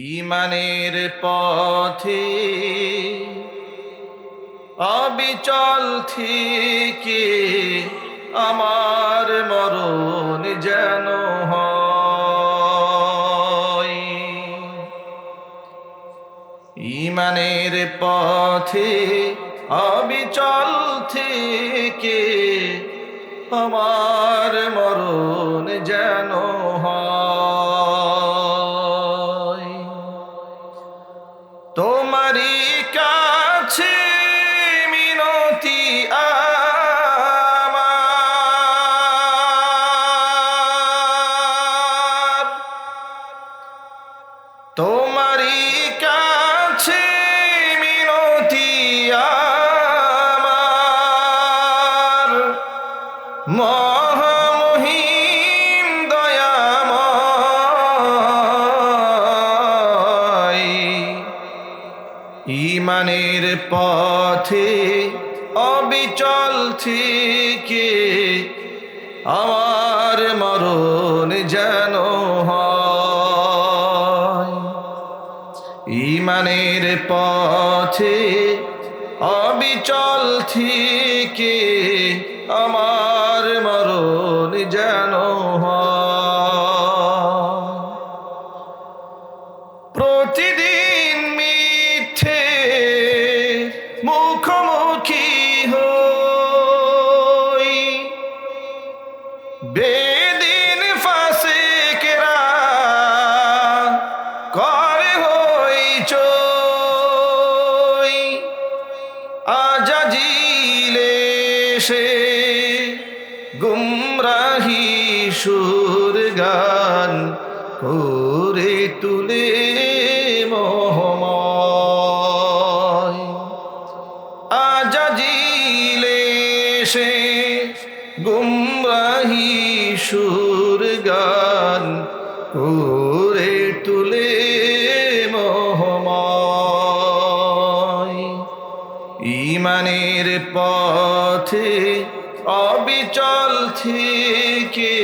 ঈমানের পথে অবিচল থেকে আমার মরণ যেন হয়। ঈমানের পথে অবিচল থেকে আমার মরণ যেন হয়। তোমারই কাছে মিনতি আমার, তোমারই কাছে মিনতি আমার, মহামহিম দয়াময়। ঈমানের পথে অবিচল থেকে আমার মরণ যেন হয়। ঈমানের পথে অবিচল থেকে আমার মরণ যেন হয়। প্রতিদিন মিথ্যে মুখোমুখি হই, বেদিন ফাসিকরা করে হইচই, আজাজিলে সে গুমরাহি সুর গান করে তুলে মোহময়। আজাজিলে সে গুমরাহি সুর গান করে তুলে মোহময়। ঈমানের পথে অবিচল থেকে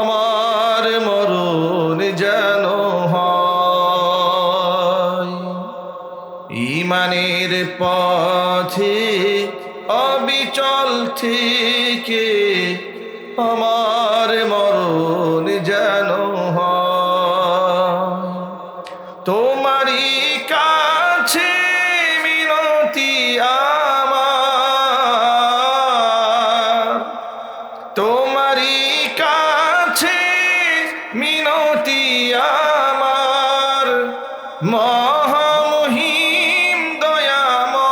আমার মরণ যেন হয়। ঈমানের পথে অবিচল থেকে আমার মরণ যেন হয়। তোমারই কাছে মিনতি আমার, তোমারই কাছে মিনতি আমার, মহামহিম দয়াময়।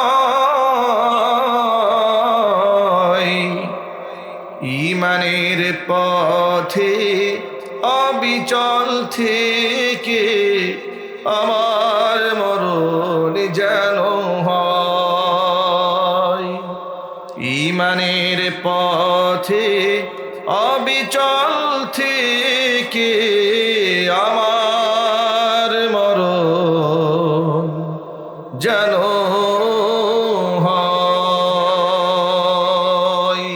ঈমানের পথে অবিচল থেকে আমার মরণ যেন হয়। ঈমানের পথে অবিচল থেকে আমার মরণ যেন হয়।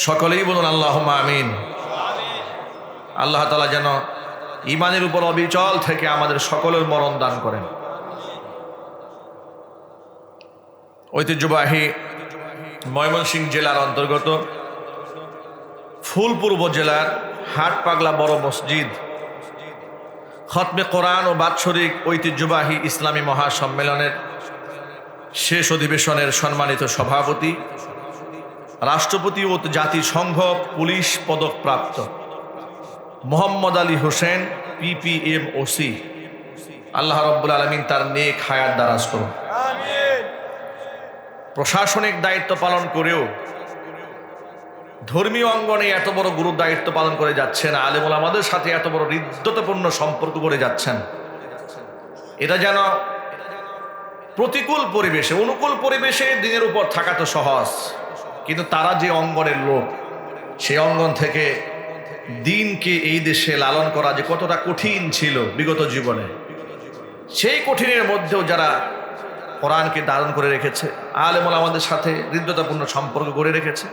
সকলেই বলুন আল্লাহুম্মা আমিন। আল্লাহ তাআলা যেন ঈমানের উপর অবিচল থেকে আমাদের সকলের মরণ দান করেন। ঐতিহ্যবাহী ময়মনসিংহ জেলার অন্তর্গত ফুলপুর উপজেলার হাটপাগলা বড় মসজিদ খতমে কোরআন ও বাৎসরিক ঐতিহ্যবাহী ইসলামী মহাসম্মেলনের শেষ অধিবেশনের সম্মানিত সভাপতি, রাষ্ট্রপতি ও জাতিসংঘ পুলিশ পদকপ্রাপ্ত মোহাম্মদ আলী হোসেন PPMOC, আল্লাহ রাব্বুল আলামিন তার নেক হায়াত দারাজ করুন। প্রশাসনিক দায়িত্ব পালন করেও ধর্মীয় অঙ্গনে এত বড় গুরু দায়িত্ব পালন করে যাচ্ছেন, আলেম ওলামাদের সাথে এত বড় হৃদ্যতাপূর্ণ সম্পর্ক করে যাচ্ছেন। এটা যেন প্রতিকূল পরিবেশে, অনুকূল পরিবেশে দিনের উপর থাকা তো সহজ, কিন্তু তারা যে অঙ্গনের লোক, সেই অঙ্গন থেকে দিনকে এই দেশে লালন করা যে কতটা কঠিন ছিল বিগত জীবনে, সেই কঠিনের মধ্যেও যারা কোরআনকে ধারণ করে রেখেছে, আলেম ওলামাদের সাথে হৃদ্যতাপূর্ণ সম্পর্ক গড়ে রেখেছে,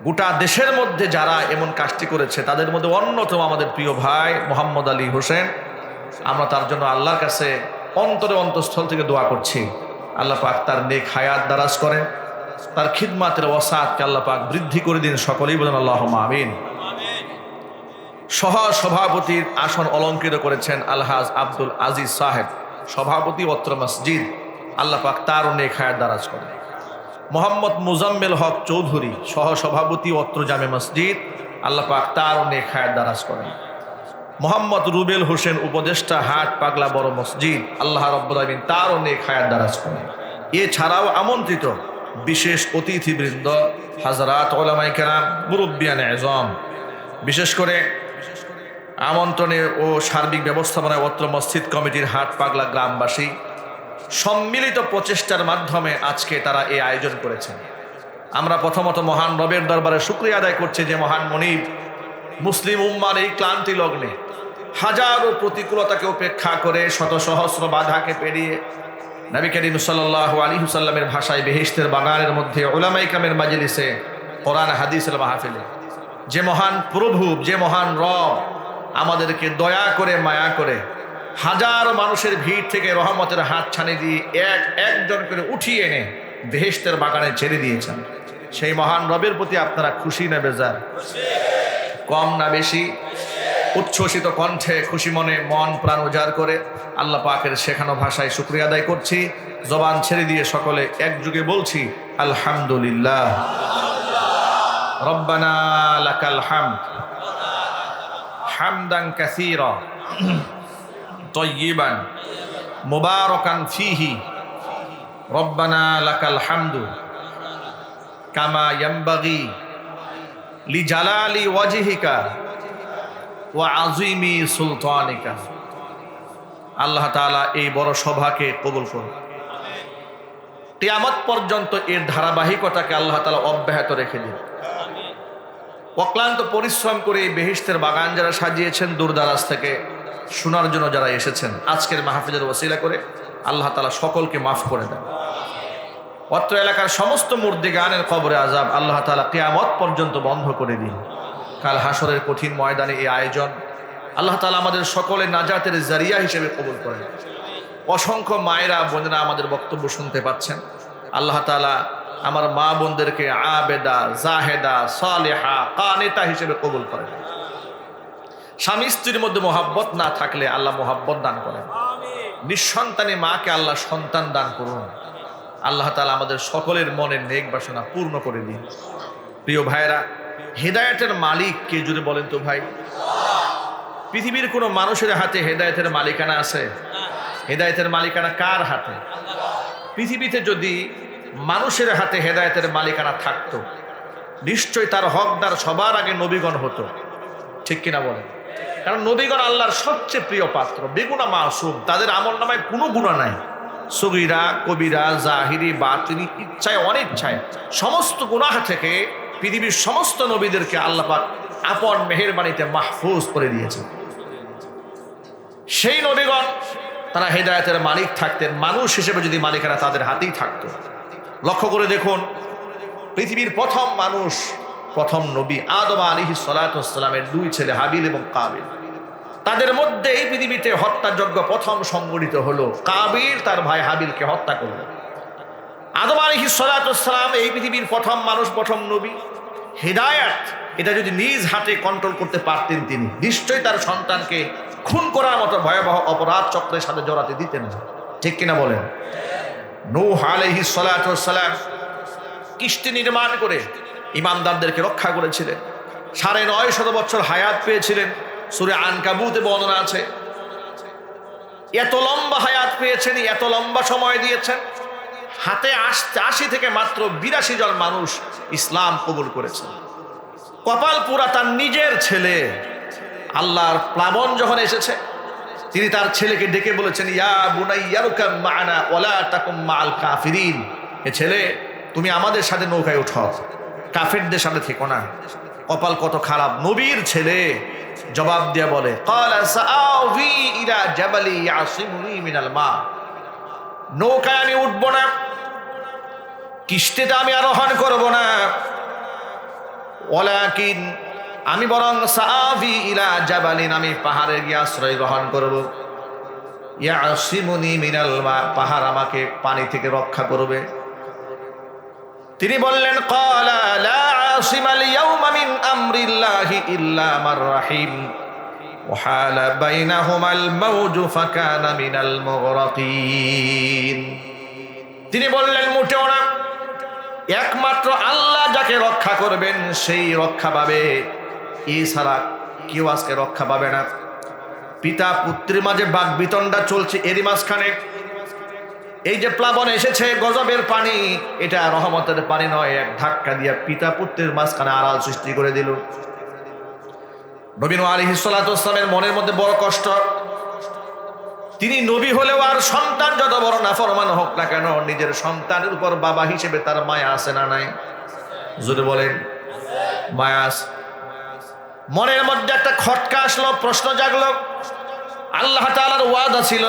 গোটা দেশের মধ্যে যারা এমন কাজটি করেছে তাদের মধ্যে অন্যতম আমাদের প্রিয় ভাই মোহাম্মদ আলী হোসেন। আমরা তার জন্য আল্লাহর কাছে অন্তরে অন্তঃস্থল থেকে দোয়া করছি, আল্লাহ পাক তার নেক হায়াত দারাজ করেন, তার খিদমাতের ওয়াসাতকে আল্লাহ পাক বৃদ্ধি করে দিন। সকলেই বলেন আল্লাহুম্মা আমিন। সহ সভাপতির আসন অলঙ্কৃত করেছেন আলহাজ আব্দুল আজিজ সাহেব, সভাপতি অত্র মসজিদ, আল্লাহ পাক তার নেক হায়াত দারাজ করেন। মোহাম্মদ মুজাম্মেল হক চৌধুরী, সহ সভাপতি অত্র জামে মসজিদ, আল্লাহ পাক তার নেক হায়াত দারাজ করেন। মোহাম্মদ রুবেল হোসেন উপদেষ্টা, হাট পাগলা বড় মসজিদ, আল্লাহ রাব্বুল আলামিন তার নেক হায়াত দারাজ করেন। এছাড়াও আমন্ত্রিত বিশেষ অতিথিবৃন্দ, হাজরাত উলামায়ে কেরাম, মুরব্বিয়ানে আযম, বিশেষ করে আমন্ত্রণে ও সার্বিক ব্যবস্থাপনায় অত্র মসজিদ কমিটির হাট পাগলা গ্রামবাসী সম্মিলিত প্রচেষ্টার মাধ্যমে আজকে তারা এই আয়োজন করেছেন। আমরা প্রথমত মহান রবের দরবারে শুকরিয়া আদায় করছি যে মহান মনিব মুসলিম উম্মার এই ক্লান্তি লগ্নে হাজারো প্রতিকূলতাকে উপেক্ষা করে শত সহস্র বাধাকে পেরিয়ে নবী করিম সাল্লাল্লাহু আলাইহি ওয়াসাল্লামের ভাষায় বেহেশতের বাগানের মধ্যে উলামায়ে কেরামের মাজলিসে কোরআন হাদিসের মাহফিলে যে মহান প্রভু, যে মহান রব আমাদেরকে দয়া করে মায়া করে হাজারো মানুষের ভিড় থেকে রহমতের হাত ছানি দিয়ে একজন করে উঠিয়ে এনে বেহেশতের বাগানে ছেড়ে দিয়েছেন, সেই মহান রবের প্রতি আপনারা খুশি না বেজার? কম না বেশি? উচ্ছ্বসিত কণ্ঠে খুশি মনে মন প্রাণ উজাড় করে আল্লাহ পাকের শেখানো ভাষায় শুকরিয়া আদায় করছি। জবান ছেড়ে দিয়ে সকলে একযোগে বলছি আলহামদুলিল্লাহ। রব্বানা লাকাল হামদ হামদান কাসীরা তয়্যিবান মুবারাকান ফীহি রব্বানা লাকাল হামদু কামা ইয়ানবাগি লিজালালি ওয়াজহিকা ওয়া আযীমি সুলতানিকা। আল্লাহ তাআলা এই বড় সভাকে কবুল করুন। কিয়ামত পর্যন্ত এর ধারাবাহিকতাকে আল্লাহ তাআলা অব্যাহত রেখে দিন। অক্লান্ত পরিশ্রম করে এই বেহেশতের বাগান যারা সাজিয়েছেন, দূরদারাজ থেকে শোনার জন্য যারা এসেছেন, আজকের মাহফিলের ওসিলা করে আল্লাহ তাআলা সকলকে মাফ করে দেন। অত্র এলাকার সমস্ত মুর্দিগানের কবরে আযাব আল্লাহ তাআলা কিয়ামত পর্যন্ত বন্ধ করে দিন। কাল হাসরের কঠিন ময়দানে এই আয়োজন আল্লাহ তাআলা আমাদের সকলের নাজাতের জারিয়া হিসেবে কবুল করেন। অসংখ্য মায়েরা বোনেরা আমাদের বক্তব্য শুনতে পাচ্ছেন, আল্লাহ তাআলা আমার মা বোনদেরকে আবেদা, জাহেদা, সালেহা, কানিতা হিসেবে কবুল করেন। স্বামী স্ত্রীর মধ্যে মোহাব্বত না থাকলে আল্লাহ মোহাব্বত দান করেন। নিঃসন্তানী মাকে আল্লাহ সন্তান দান করুন। আল্লাহ তাআলা আমাদের সকলের মনের নেক বাসনা পূর্ণ করে দিন। প্রিয় ভাইয়েরা, হেদায়েতের মালিক কে জুড়ে বলেন তো ভাই? পৃথিবীর কোনো মানুষের হাতে হেদায়েতের মালিকানা আছে? হেদায়েতের মালিকানা কার হাতে? পৃথিবীতে যদি মানুষের হাতে হেদায়েতের মালিকানা থাকতো, নিশ্চয় তার হকদার সবার আগে নবীগণ হতো, ঠিক কিনা বলেন? কারণ নবীগণ আল্লাহর সবচেয়ে প্রিয় পাত্র, বেগুনা মাসুম, তাদের আমলনামায় কোনো গুনাহ নাই। সগীরা কবিরা, জাহিরি বাতিনি, ইচ্ছায় অনিচ্ছায় সমস্ত গুনাহ থেকে পৃথিবীর সমস্ত নবীদেরকে আল্লাহ পাক আপন মেহেরবানিতে মাহফুজ করে দিয়েছেন। সেই নবীগণ তারা হেদায়েতের মালিক থাকতেন, মানুষ হিসেবে যদি মালিকানা তাদের হাতেই থাকতো। লক্ষ্য করে দেখুন, পৃথিবীর প্রথম মানুষ, প্রথম নবী আদম আলাইহিস সালাতু ওয়াস সালামের দুই ছেলে হাবিল এবং কাবিল, তাদের মধ্যে এই পৃথিবীতে হত্যাযজ্ঞ প্রথম সংগঠিত হলো। কাবিল তার ভাই হাবিলকে হত্যা করলো। আদম আলাইহিস সালাতু ওয়াস সালাম এই পৃথিবীর প্রথম মানুষ, প্রথম নবী। হেদায়েত এটা যদি নিজ হাতে কন্ট্রোল করতে পারতেন তিনি, নিশ্চয়ই তার সন্তানকে খুন করার মতো ভয়াবহ অপরাধ চক্রের সাথে জড়াতে দিতেন না, ঠিক কিনা বলেন? নূহ আলাইহিস সালাতু ওয়াস সালাম কিস্তি নির্মাণ করে ইমানদারদেরকে রক্ষা করেছিলেন। ৯৫০ বছর হায়াত পেয়েছিলেন, সূরা আনকাবুতে বর্ণনা আছে। এত লম্বা হায়াত পেয়েছেন, এত লম্বা সময় দিয়েছেন, হাতে ৮০ থেকে মাত্র ৮২ জন মানুষ ইসলাম কবুল করেছেন। কপাল পুরা তার নিজের ছেলে, আল্লাহর প্লাবন যখন এসেছে, তিনি তার ছেলেকে ডেকে বলেছেন, ইয়া বুনাইয়া রুকাম মা'না ওয়ালা তাকুম মা'আল কাফিরিন, এ ছেলে তুমি আমাদের সাথে নৌকায় উঠো, কাফেরদের সাথে থেকো না। কপাল কত খারাপ! নবীর ছেলে জবাব দিয়ে বলে, ক্বালা সাআবি ইলা জাবালি ইয়াসিমুনি মিনাল মা, নৌকায় আমি উঠবো না, কিস্তিতে আমি আরোহণ করব না, ওয়ালাকিন আমি বরং সাআবি ইলা জাবালিন, আমি পাহাড়ে গিয়ে আশ্রয় গ্রহণ করব। ইয়াসিমুনি মিনাল মা, পাহাড় আমাকে পানি থেকে রক্ষা করবে। তিনি বললেন ক্বালা লা আসিমাল ইয়াউমা মিন আমরিল্লাহি ইল্লা মার রাহিম ওয়া হালা বাইনাহুমাল মাওজু ফাকানা মিনাল মুগরাকিন। তিনি বললেন মোটেও না, একমাত্র আল্লাহ যাকে রক্ষা করবেন সেই রক্ষা পাবে, এছাড়া কেউ আজকে রক্ষা পাবে না। পিতা পুত্রের মাঝে বাকবিতণ্ডা চলছে, এরই মাঝখানে এই যে প্লাবন এসেছে, গজবের পানি, এটা রহমতের পানি নয়, এক ধাক্কা দিয়ে পিতা পুত্রের মাঝখানে আড়াল সৃষ্টি করে দিল। নবী নূহ আলাইহিস সালাতু ওয়াস সালামের মনের মধ্যে বড় কষ্ট। তিনি নবী হলেও আর সন্তান যত বড় নাফরমান হোক না কেন, নিজের সন্তানের উপর বাবা হিসেবে তার মায়া আছে না নাই? যদি বলেন মায়া আছে। মনের মধ্যে একটা খটকা আসলো, প্রশ্ন জাগলো। আল্লাহ তাআলার ওয়াদা ছিল,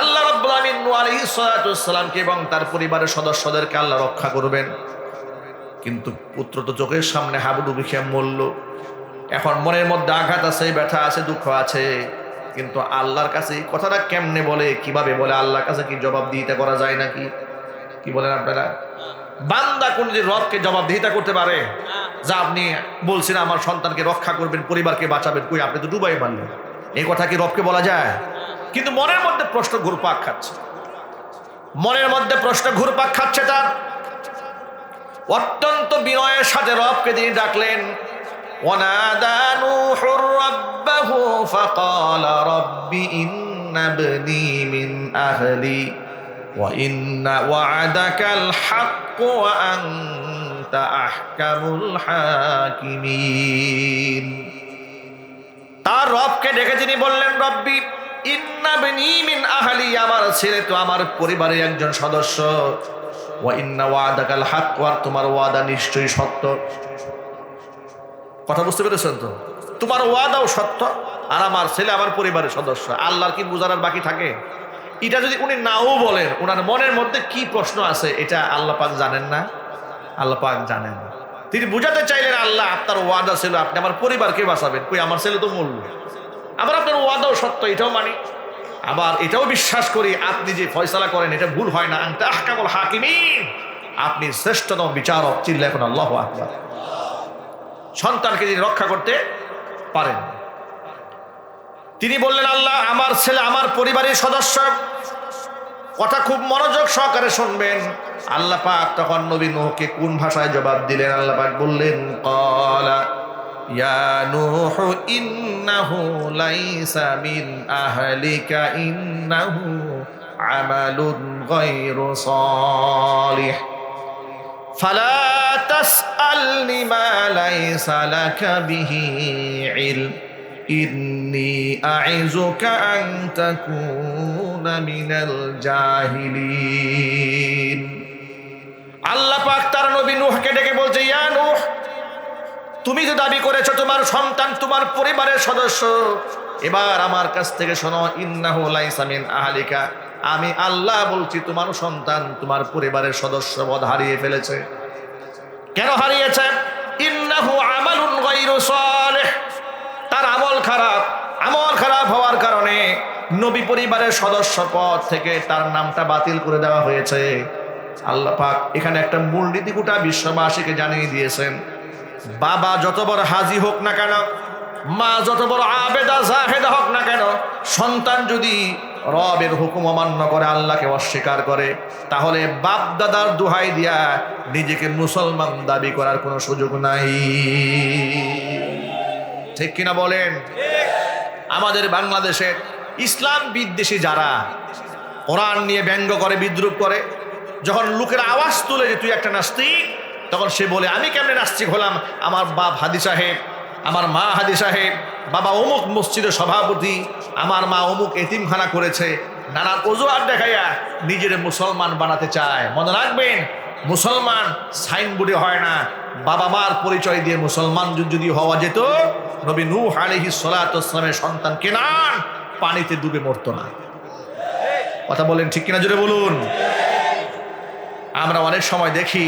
আল্লাহ রাব্বুল আলামিন নূহ আলাইহিস সালাতু ওয়াস সালামকে এবং তার পরিবারের সদস্যদেরকে আল্লাহ রক্ষা করবেন, কিন্তু পুত্র তো চোখের সামনে হাবুডুবু খেয়ে মরল। এখন মনের মধ্যে আঘাত আছে, ব্যথা আছে, দুঃখ আছে, কিন্তু আল্লাহর কাছে এই কথাটা কেমনে বলে, কিভাবে বলে? আল্লাহর কাছে কি জবাবদিহিতা করা যায় নাকি? কি বলেন আপনারা? বান্দা কোনদিন রবকে জবাবদিহিতা করতে পারে? যা আপনি বলছেন আমার সন্তানকে রক্ষা করবেন, পরিবারকে বাঁচাবেন, কই আপনি তো ডুবাই মারলেন, এই কথা কি রবকে বলা যায়? কিন্তু মনের মধ্যে প্রশ্ন ঘুরপাক খাচ্ছে, মনের মধ্যে প্রশ্ন ঘুরপাক খাচ্ছে তার। অত্যন্ত বিনয়ের সাথে রবকে তিনি ডাকলেন। ওয়ানাদা নূহুর রাব্বাহু ফাকালা রাব্বি ইন্না ইবনি মিন আহলি ওয়া ইন্না ওয়া'দাকাল হাক্কু ওয়া আনতা আহকামুল হাকিমিন। তার রবকে ডেকে তিনি বললেন, রব্বি ইন্না ইবনি মিন আহলি, আমার ছেলে তো আমার পরিবারের একজন সদস্য। ওয়া ইন্না ওয়া'দাকাল হাক্কু, আর তোমার ওয়াদা নিশ্চয়ই সত্য। কথা বুঝতে পেরেছেন তো? তোমার ওয়াদাও সত্য, আর আমার ছেলে আমার পরিবারের সদস্য। আল্লাহর কি বুঝার আর বাকি থাকে? এটা যদি উনি নাও বলেন, ওনার মনের মধ্যে কি প্রশ্ন আছে এটা আল্লাহ পাক জানেন না? আল্লাহ পাক জানেন। তিনি বুঝাতে চাইলেন, আল্লাহ আপনার ওয়াদা ছিল আপনি আমার পরিবারকে বাঁচাবেন, কই আমার ছেলে তো মরল। আবার আপনার ওয়াদাও সত্য, এটাও মানি, আবার এটাও বিশ্বাস করি আপনি যে ফয়সালা করেন এটা ভুল হয় না। আনতা আহকামুল হাকিমিন, আপনি শ্রেষ্ঠতম বিচারক। চিল্লায় এখন আল্লাহু আকবার। সন্তানকে তিনি রক্ষা করতে পারেন। তিনি বললেন, আল্লাহ আমার ছেলে আমার পরিবারের সদস্য। কথা খুব মনোযোগ সহকারে শুনবেন। আল্লাহ পাক তখন নবী নূহকে কোন ভাষায় জবাব দিলেন? আল্লাহ পাক বললেন, ক্বালা ইয়া নূহু ইন্নাহু লাইসা মিন আহলিকা ইন্নাহু আমালুন গায়রু সালিহ ফালা তাসআলনি মা লাইসা লাকা বিহি ইলম ইন্নী আইযুকা আন তাকুনা মিনাল জাহিলিন। আল্লাহ পাক তার নবী নূহকে ডেকে বলছে, ইয়া নূহ, তুমি যে দাবি করেছো তোমার সন্তান তোমার পরিবারের সদস্য, এবার আমার কাছ থেকে শোনো, ইন্নাহু লাইসা মিন আহলিকা, আমি আল্লাহ বলছি তোমার সন্তান তোমার পরিবারের সদস্যপদ হারিয়ে ফেলেছে। কেন হারিয়েছে? ইন্নাহু আমালুন গায়রু সালিহ, তার আমল খারাপ। আমল খারাপ হওয়ার কারণে নবী পরিবারের সদস্যপদ থেকে তার নামটা বাতিল করে দেওয়া হয়েছে। আল্লাহ পাক এখানে একটা মূলনীতি গোটা বিশ্ববাসীকে জানিয়ে দিয়েছেন, বাবা যত বড় হাজি হোক না কেন, মা যত বড় আবেদা জাহেদা হোক না কেন, সন্তান যদি রবের হুকুম অমান্য করে, আল্লাহকে অস্বীকার করে, তাহলে বাপ দাদার দোহাই দিয়া নিজেকে মুসলমান দাবি করার কোনো সুযোগ নাই। ঠিক কিনা বলেন? আমাদের বাংলাদেশে ইসলাম বিদ্বেষী যারা কোরআন নিয়ে ব্যঙ্গ করে, বিদ্রুপ করে, যখন লোকের আওয়াজ তুলে যে তুই একটা নাস্তিক, তখন সে বলে আমি কেমনে নাস্তিক হলাম? আমার বাপ হাদি সাহেব, আমার মা হাদি সাহেব, বাবা অমুক মসজিদের সভাপতি, আমার মা অমুক এতিমখানা করেছে, নানান অজুহাত দেখাইয়া নিজের মুসলমান বানাতে চায়। মনে রাখবেন, মুসলমান সাইনবোর্ডে হয় না, বাবা মার পরিচয় দিয়ে মুসলমান যদি হওয়া যেত, নবী নূহ আলাইহিস সালাতু ওয়াস সালামের সন্তান কেনান পানিতে ডুবে মরতো না। কথা বলেন ঠিক কিনা? জোরে বলুন। আমরা অনেক সময় দেখি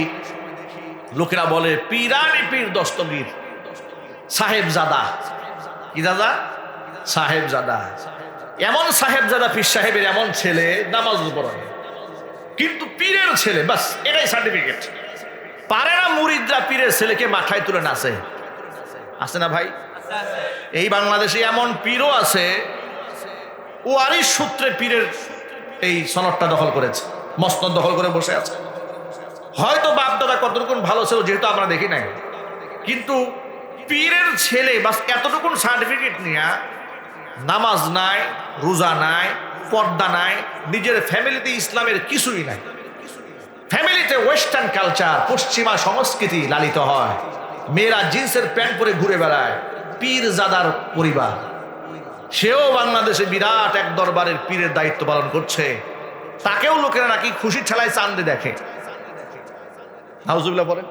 লোকেরা বলে পীরানি পীর দস্তগীর সাহেবজাদা। কি দাদা? সাহেবজাদা। এমন সাহেবজাদা পীর সাহেবের এমন ছেলে নামাজ পড়ে কিন্তু পীরের ছেলে, বাস এটাই সার্টিফিকেট। পারে না মুরিদরা পীরের ছেলেকে মাথায় তুলে নাচে। আছে না ভাই? এই বাংলাদেশে এমন পীরও আছে, ও আরই সূত্রে পীরের এই সনদটা দখল করেছে, মসনদ দখল করে বসে আছে। হয়তো বাপ দাদা কতটুকু ভালো ছিল যেহেতু আমরা দেখি নাই, কিন্তু পীরের ছেলে বাস এতটুকুন সার্টিফিকেট নিয়ে নামাজ নাই, রোজা নাই, পর্দা নাই, নিজের ফ্যামিলিতে ইসলামের কিছুই নাই। ফ্যামিলিতে ওয়েস্টার্ন কালচার, পশ্চিমা সংস্কৃতি লালিত হয়, মেয়েরা জিন্সের প্যান্ট পরে ঘুরে বেড়ায়। পীরজাদার পরিবার, সেও বাংলাদেশে বিরাট এক দরবারের পীরের দায়িত্ব পালন করছে। তাকেও লোকেরা নাকি খুশি ঠেলায় চান্দে দেখে। নাউজুবিল্লাহ পড়েন,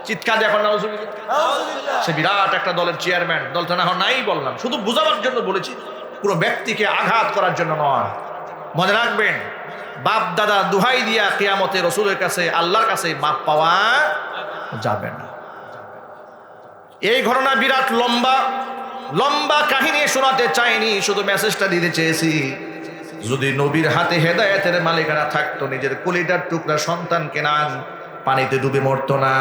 চিৎকার দিয়ে এখন নাউজুবিল্লাহ। সে বিরাট একটা দলের চেয়ারম্যান। দলটা না হয় নাই বললাম, শুধু বোঝাবার জন্য বলেছি, পুরো ব্যক্তিকে আঘাত করার জন্য নয়। মনে রাখবেন, বাপ দাদা দুহাই দিয়া কিয়ামতে রসুলের কাছে, আল্লাহর কাছে মাপ পাওয়া যাবে না। এই ঘটনা বিরাট লম্বা লম্বা কাহিনী শোনাতে চাইনি, শুধু মেসেজটা দিতে চেয়েছি। যদি নবীর হাতে হেদায়েতের মালিকানা থাকতো, নিজের কলিজার টুকরা সন্তানকে নান পানিতে ডুবে মরতো না।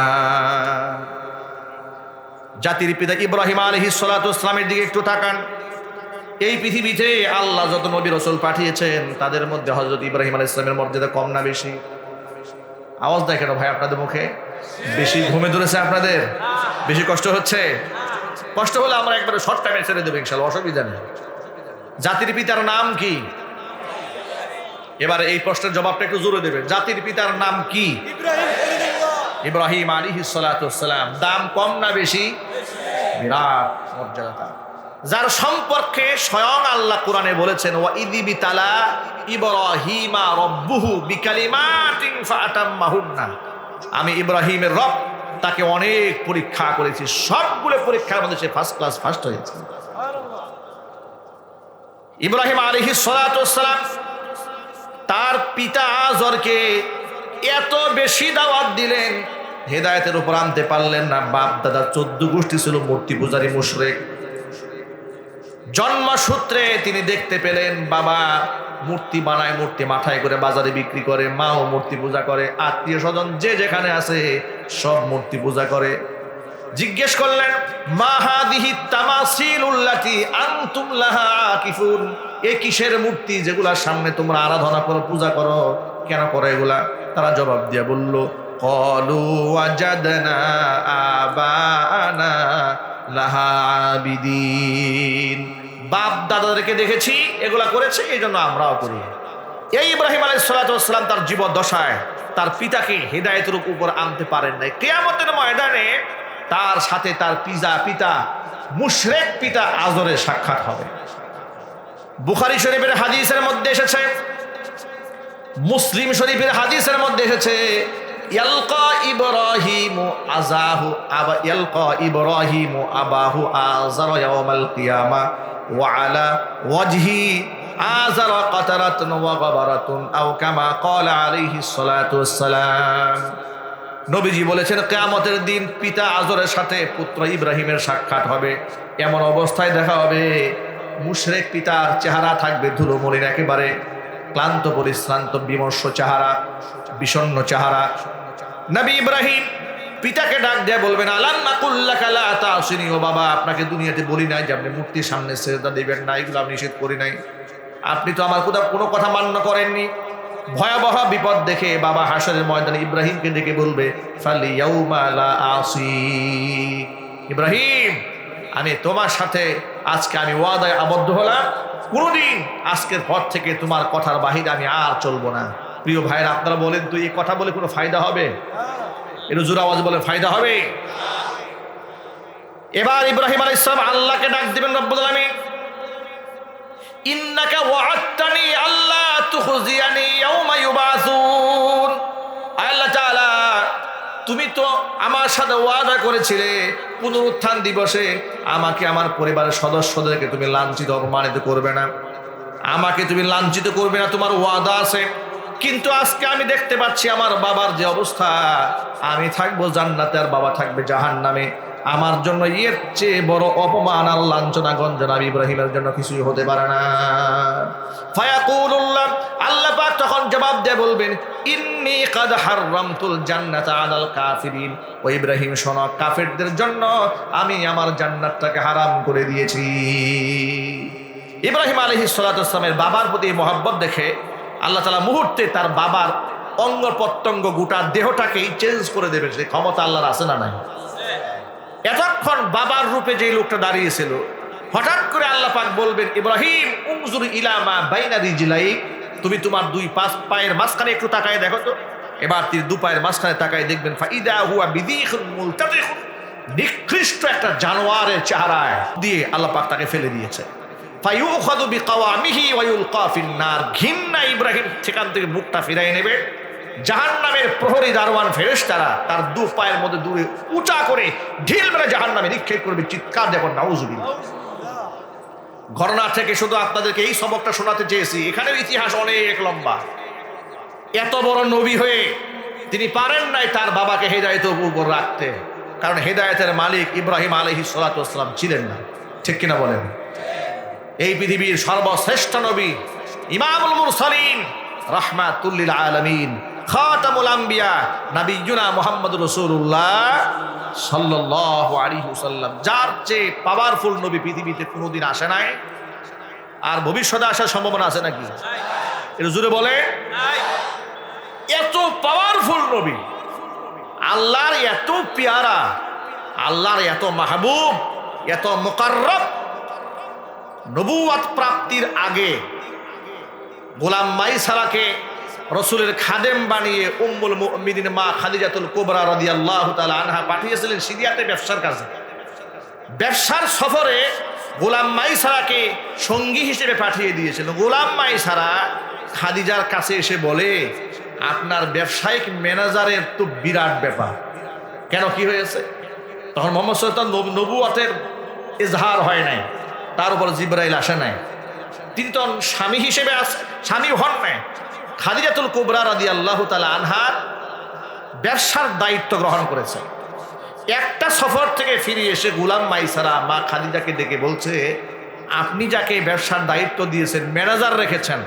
জাতির পিতা ইব্রাহিম আলাইহিস সালাতু ওয়াস সালামের দিকে একটু তাকান। এই পৃথিবীতে আল্লাহ যত নবী রাসূল পাঠিয়েছেন, তাদের মধ্যে হযরত ইব্রাহিম আলাইহিস সালামের মর্যাদা কম না বেশি? আওয়াজ দেয় কেন ভাই আপনাদের মুখে? বেশি ঘুমে ধরেছে আপনাদের? বেশি কষ্ট হচ্ছে? কষ্ট হলে আমরা একবারে শর্ট টাইমে ছেড়ে দেবো ইনশাআল্লাহ, অসুবিধা নেই। জাতির পিতার নাম কি? এবারে এই প্রশ্নের জবাবটা একটু জোরে দেবেন। জাতির পিতার নাম কি? ইব্রাহিম আলাইহিস সালাতু ওয়াস সালাম। দাম কম না বেশি? বিরাট মর্যাদা, যার সম্পর্কে স্বয়ং আল্লাহ কোরআনে বলেছেন, ওয়া ইযিবতালা ইব্রাহিমা রাব্বুহু বিকালিমাতিন ফাআতাম্মাহুন্না। আমি ইব্রাহিমের রব তাকে অনেক পরীক্ষা করেছি, সবগুলো পরীক্ষার মধ্যে সে ফার্স্ট ক্লাস ফার্স্ট হয়েছে। ইব্রাহিম আলাইহিস সালাতু ওয়াস সালাম তার পিতা আজরকে এত বেশি দাওয়াত দিলেন, হেদায়েতের উপর আনতে পারলেন না। বাপ দাদা 14 গোষ্ঠী ছিল মূর্তি পূজারী মুশরিক। জন্মসূত্রে তিনি দেখতে পেলেন বাবা মূর্তি বানায়, মূর্তি মাথায় করে বাজারে বিক্রি করে, মাও মূর্তি পূজা করে, আত্মীয় স্বজন যে যেখানে আছে সব মূর্তি পূজা করে। জিজ্ঞেস করলেন, মা হাদিহি তামাসিলুল্লাতি আনতুম লাহা আকিফুন, এ কিসের মূর্তি যেগুলার সামনে তোমরা আরাধনা করো, পূজা করো, কেন করো এগুলা? তারা জবাব দিয়ে বলল, ক্বালু ওয়াজাদনা আবানা লাহা আবিদিন, বাপ দাদাদেরকে দেখেছি এগুলা করেছে, এই জন্য আমরাও করি। এই ইব্রাহিম আলাইহিস সালাতু ওয়াস সালাম তার জীবদ্দশায় তার পিতাকে হেদায়েতের উপর আনতে পারেন নাই। কিয়ামতের ময়দানে তার সাথে তার পিতা মুশরিক পিতা আজরের সাক্ষাৎ হবে। বুখারী শরীফের হাদিসের মধ্যে এসেছে, মুসলিম শরীফের হাদিসের মধ্যে এসেছে, ইয়ালকা ইব্রাহিমু আবাহু আযর ইয়াওমাল কিয়ামা ওয়া আলা ওয়াজহি আযর কাতারাতুন ওয়া গাবারাতুন আও কামা ক্বালা আলাইহিস সালাতু ওয়াস সালাম। নবীজি বলেছেন, কিয়ামতের দিন পিতা আজরের সাথে পুত্র ইব্রাহিমের সাক্ষাৎ হবে। এমন অবস্থায় দেখা হবে, মুশরিক পিতার চেহারা থাকবে ধুলো মলিন, একেবারে ক্লান্ত পরিশ্রান্ত বিমর্ষ চেহারা, বিষণ্ণ চেহারা। নবী ইব্রাহিম পিতাকে ডাক দিয়ে বলবেন, আলাম নাকুল্লাকা লা তাসিনি, ও বাবা আপনাকে দুনিয়াতে বলি নাই যে আপনি মূর্তির সামনে সিজদা দিবেন না, এগুলো আমি নিষেধ করি নাই, আপনি তো আমার কোনো কথা মান্য করেননি। ভয়াবহ বিপদ দেখে বাবা হাসরের ময়দানে ইব্রাহিমকে ডেকে বলবে, ফালিয়াউমা লা আসি, ইব্রাহিম আমি তোমার সাথে আজকে আমি ওয়াদায় আবদ্ধ হলাম, কোনদিন আজকের পর থেকে তোমার কথার বাহিরে আমি আর চলবো না। প্রিয় ভাইরা, আপনারা বলেন তো এই কথা বলে কোনো ফায়দা হবে? এর জোর আওয়াজ বলে ফায়দা হবে? এবার ইব্রাহিম আলাইহিস সালাম আল্লাহকে ডাক দিবেন, রব্বুল আলামিন ইন্নাকা ওয়া'আদতানি আল্লা তুখজিয়ানি ইয়াওমা ইউবাসুন, আল্লাহ তাআলা তুমি তো আমার সাথে ওয়াদা করেছিলে পুনরুত্থান দিবসে আমাকে আমার পরিবারের সদস্যদেরকে তুমি লাঞ্ছিত অপমানিত করবে না, আমাকে তুমি লাঞ্ছিত করবে না, তোমার ওয়াদা আছে। কিন্তু আজকে আমি দেখতে পাচ্ছি আমার বাবার যে অবস্থা, আমি থাকবো জান্নাতে আর বাবা থাকবে জাহান্নামে। আমার জন্য এর চেয়ে বড় অপমান আর লাঞ্ছনা গঞ্জনা ইব্রাহিমের জন্য কিছুই হতে পারে না। ফায়াকুলুল্লাহ, আল্লাহ পাক তখন জবাব দিয়ে বলবেন, ইন্নী কাদ হাররামতুল জান্নাতা আলাল কাফিরিন। ও ইব্রাহিম শোনো, কাফেরদের জন্য আমি আমার জান্নাতটাকে হারাম করে দিয়েছি। ইব্রাহিম আলাইহিস সালাতু ওয়াস সালামের বাবার প্রতি মহব্বত দেখে আল্লাহ তাআলা মুহূর্তে তার বাবার অঙ্গ প্রত্যঙ্গ গোটা দেহটাকেই চেঞ্জ করে দেবে। সে ক্ষমতা আল্লাহর আছে না নাই? এতক্ষণ বাবার রূপে যে লোকটা দাঁড়িয়েছিল, হঠাৎ করে আল্লাহ পাক বলবেন, ইব্রাহিম উনজুর ইলা মা বাইনা রিজলাইক, তুমি তোমার দুই পায়ের মাঝখানে একটু তাকায় দেখো তো। এবার তিনি দু পায়ের মাঝখানে তাকায় দেখবেন, ফাইদা হুয়া বিদিখুন মুলতাদিখুন, নিকৃষ্ট একটা জানোয়ারের চেহারায় দিয়ে আল্লাহ পাক তাকে ফেলে দিয়েছে। ফায়ুখাযু বিকাওয়ামিহি ওয়া ইউলকা ফিন নার, ঘৃণা ইব্রাহিম সেখান থেকে মুখটা ফিরাই নেবে। জাহান্নামের প্রহরী দারওয়ান ফেরেশতারা তার দু পায়ের মধ্যে দূরে উঁচা করে ঢিল মেরে জাহান্নামে নিক্ষেপ করবে, চিৎকার দেবেন নাউযুবিল্লাহ। ঘটনা থেকে শুধু আপনাদেরকে এই সবকটা শোনাতে চেয়েছি, এখানেও ইতিহাস অনেক লম্বা। এত বড় নবী হয়ে তিনি পারেন নাই তার বাবাকে হেদায়েতের উপর রাখতে, কারণ হেদায়েতের মালিক ইব্রাহিম আলাইহিস সালাতু ওয়াস সালাম ছিলেন না। ঠিক কিনা বলেন? এই পৃথিবীর সর্বশ্রেষ্ঠ নবী, ইমামুল মুরসালিন, রাহমাতুল লিল আলামিন, খাতামুল আম্বিয়া, নবিয়ুনা মুহাম্মদুর রাসূলুল্লাহ সাল্লাল্লাহু আলাইহি ওয়াসাল্লাম, যার চেয়ে পাওয়ারফুল নবী পৃথিবীতে কোনোদিন আসে নাই, আর ভবিষ্যতে আসার সম্ভাবনা আছে নাকি? এটা জুড়ে বলে। এত পাওয়ারফুল নবী, আল্লাহর এত পেয়ারা, আল্লাহর এত মাহবুব, এত মুকাররব, নবুয়ত প্রাপ্তির আগে গোলাম মাইসারাকে রসুলের খাদেম বানিয়ে উম্মুল মুমিনিন মা খাদিজাতুল কুবরা রাদিয়াল্লাহু তাআলা আনহা পাঠিয়েছিলেন সিরিয়াতে ব্যবসার কাজে। ব্যবসার সফরে গোলাম মাইসারাকে সঙ্গী হিসেবে পাঠিয়ে দিয়েছিল। গোলাম মাইসারা খাদিজার কাছে এসে বলে, আপনার ব্যবসায়িক ম্যানেজারের তো বিরাট ব্যাপার। কেন, কি হয়েছে? তখন মোহাম্মদ সাল্লাল্লাহু আলাইহি ওয়াসাল্লাম নবুয়তের ইজহার হয় নাই, তার উপর জিবরাইল আসে নাই, তিনি তো স্বামী হিসেবে স্বামী হন নাই। খাদিজাতুল কুবরা রাদিয়াল্লাহু তাআলা আনহার ব্যবসার দায়িত্ব গ্রহণ করেছে। একটা সফর থেকে ফিরে এসে গোলাম মাইসারা মা খাদিজাকে ডেকে বলছে, আপনি যাকে ব্যবসার দায়িত্ব দিয়েছেন, ম্যানেজার রেখেছেন,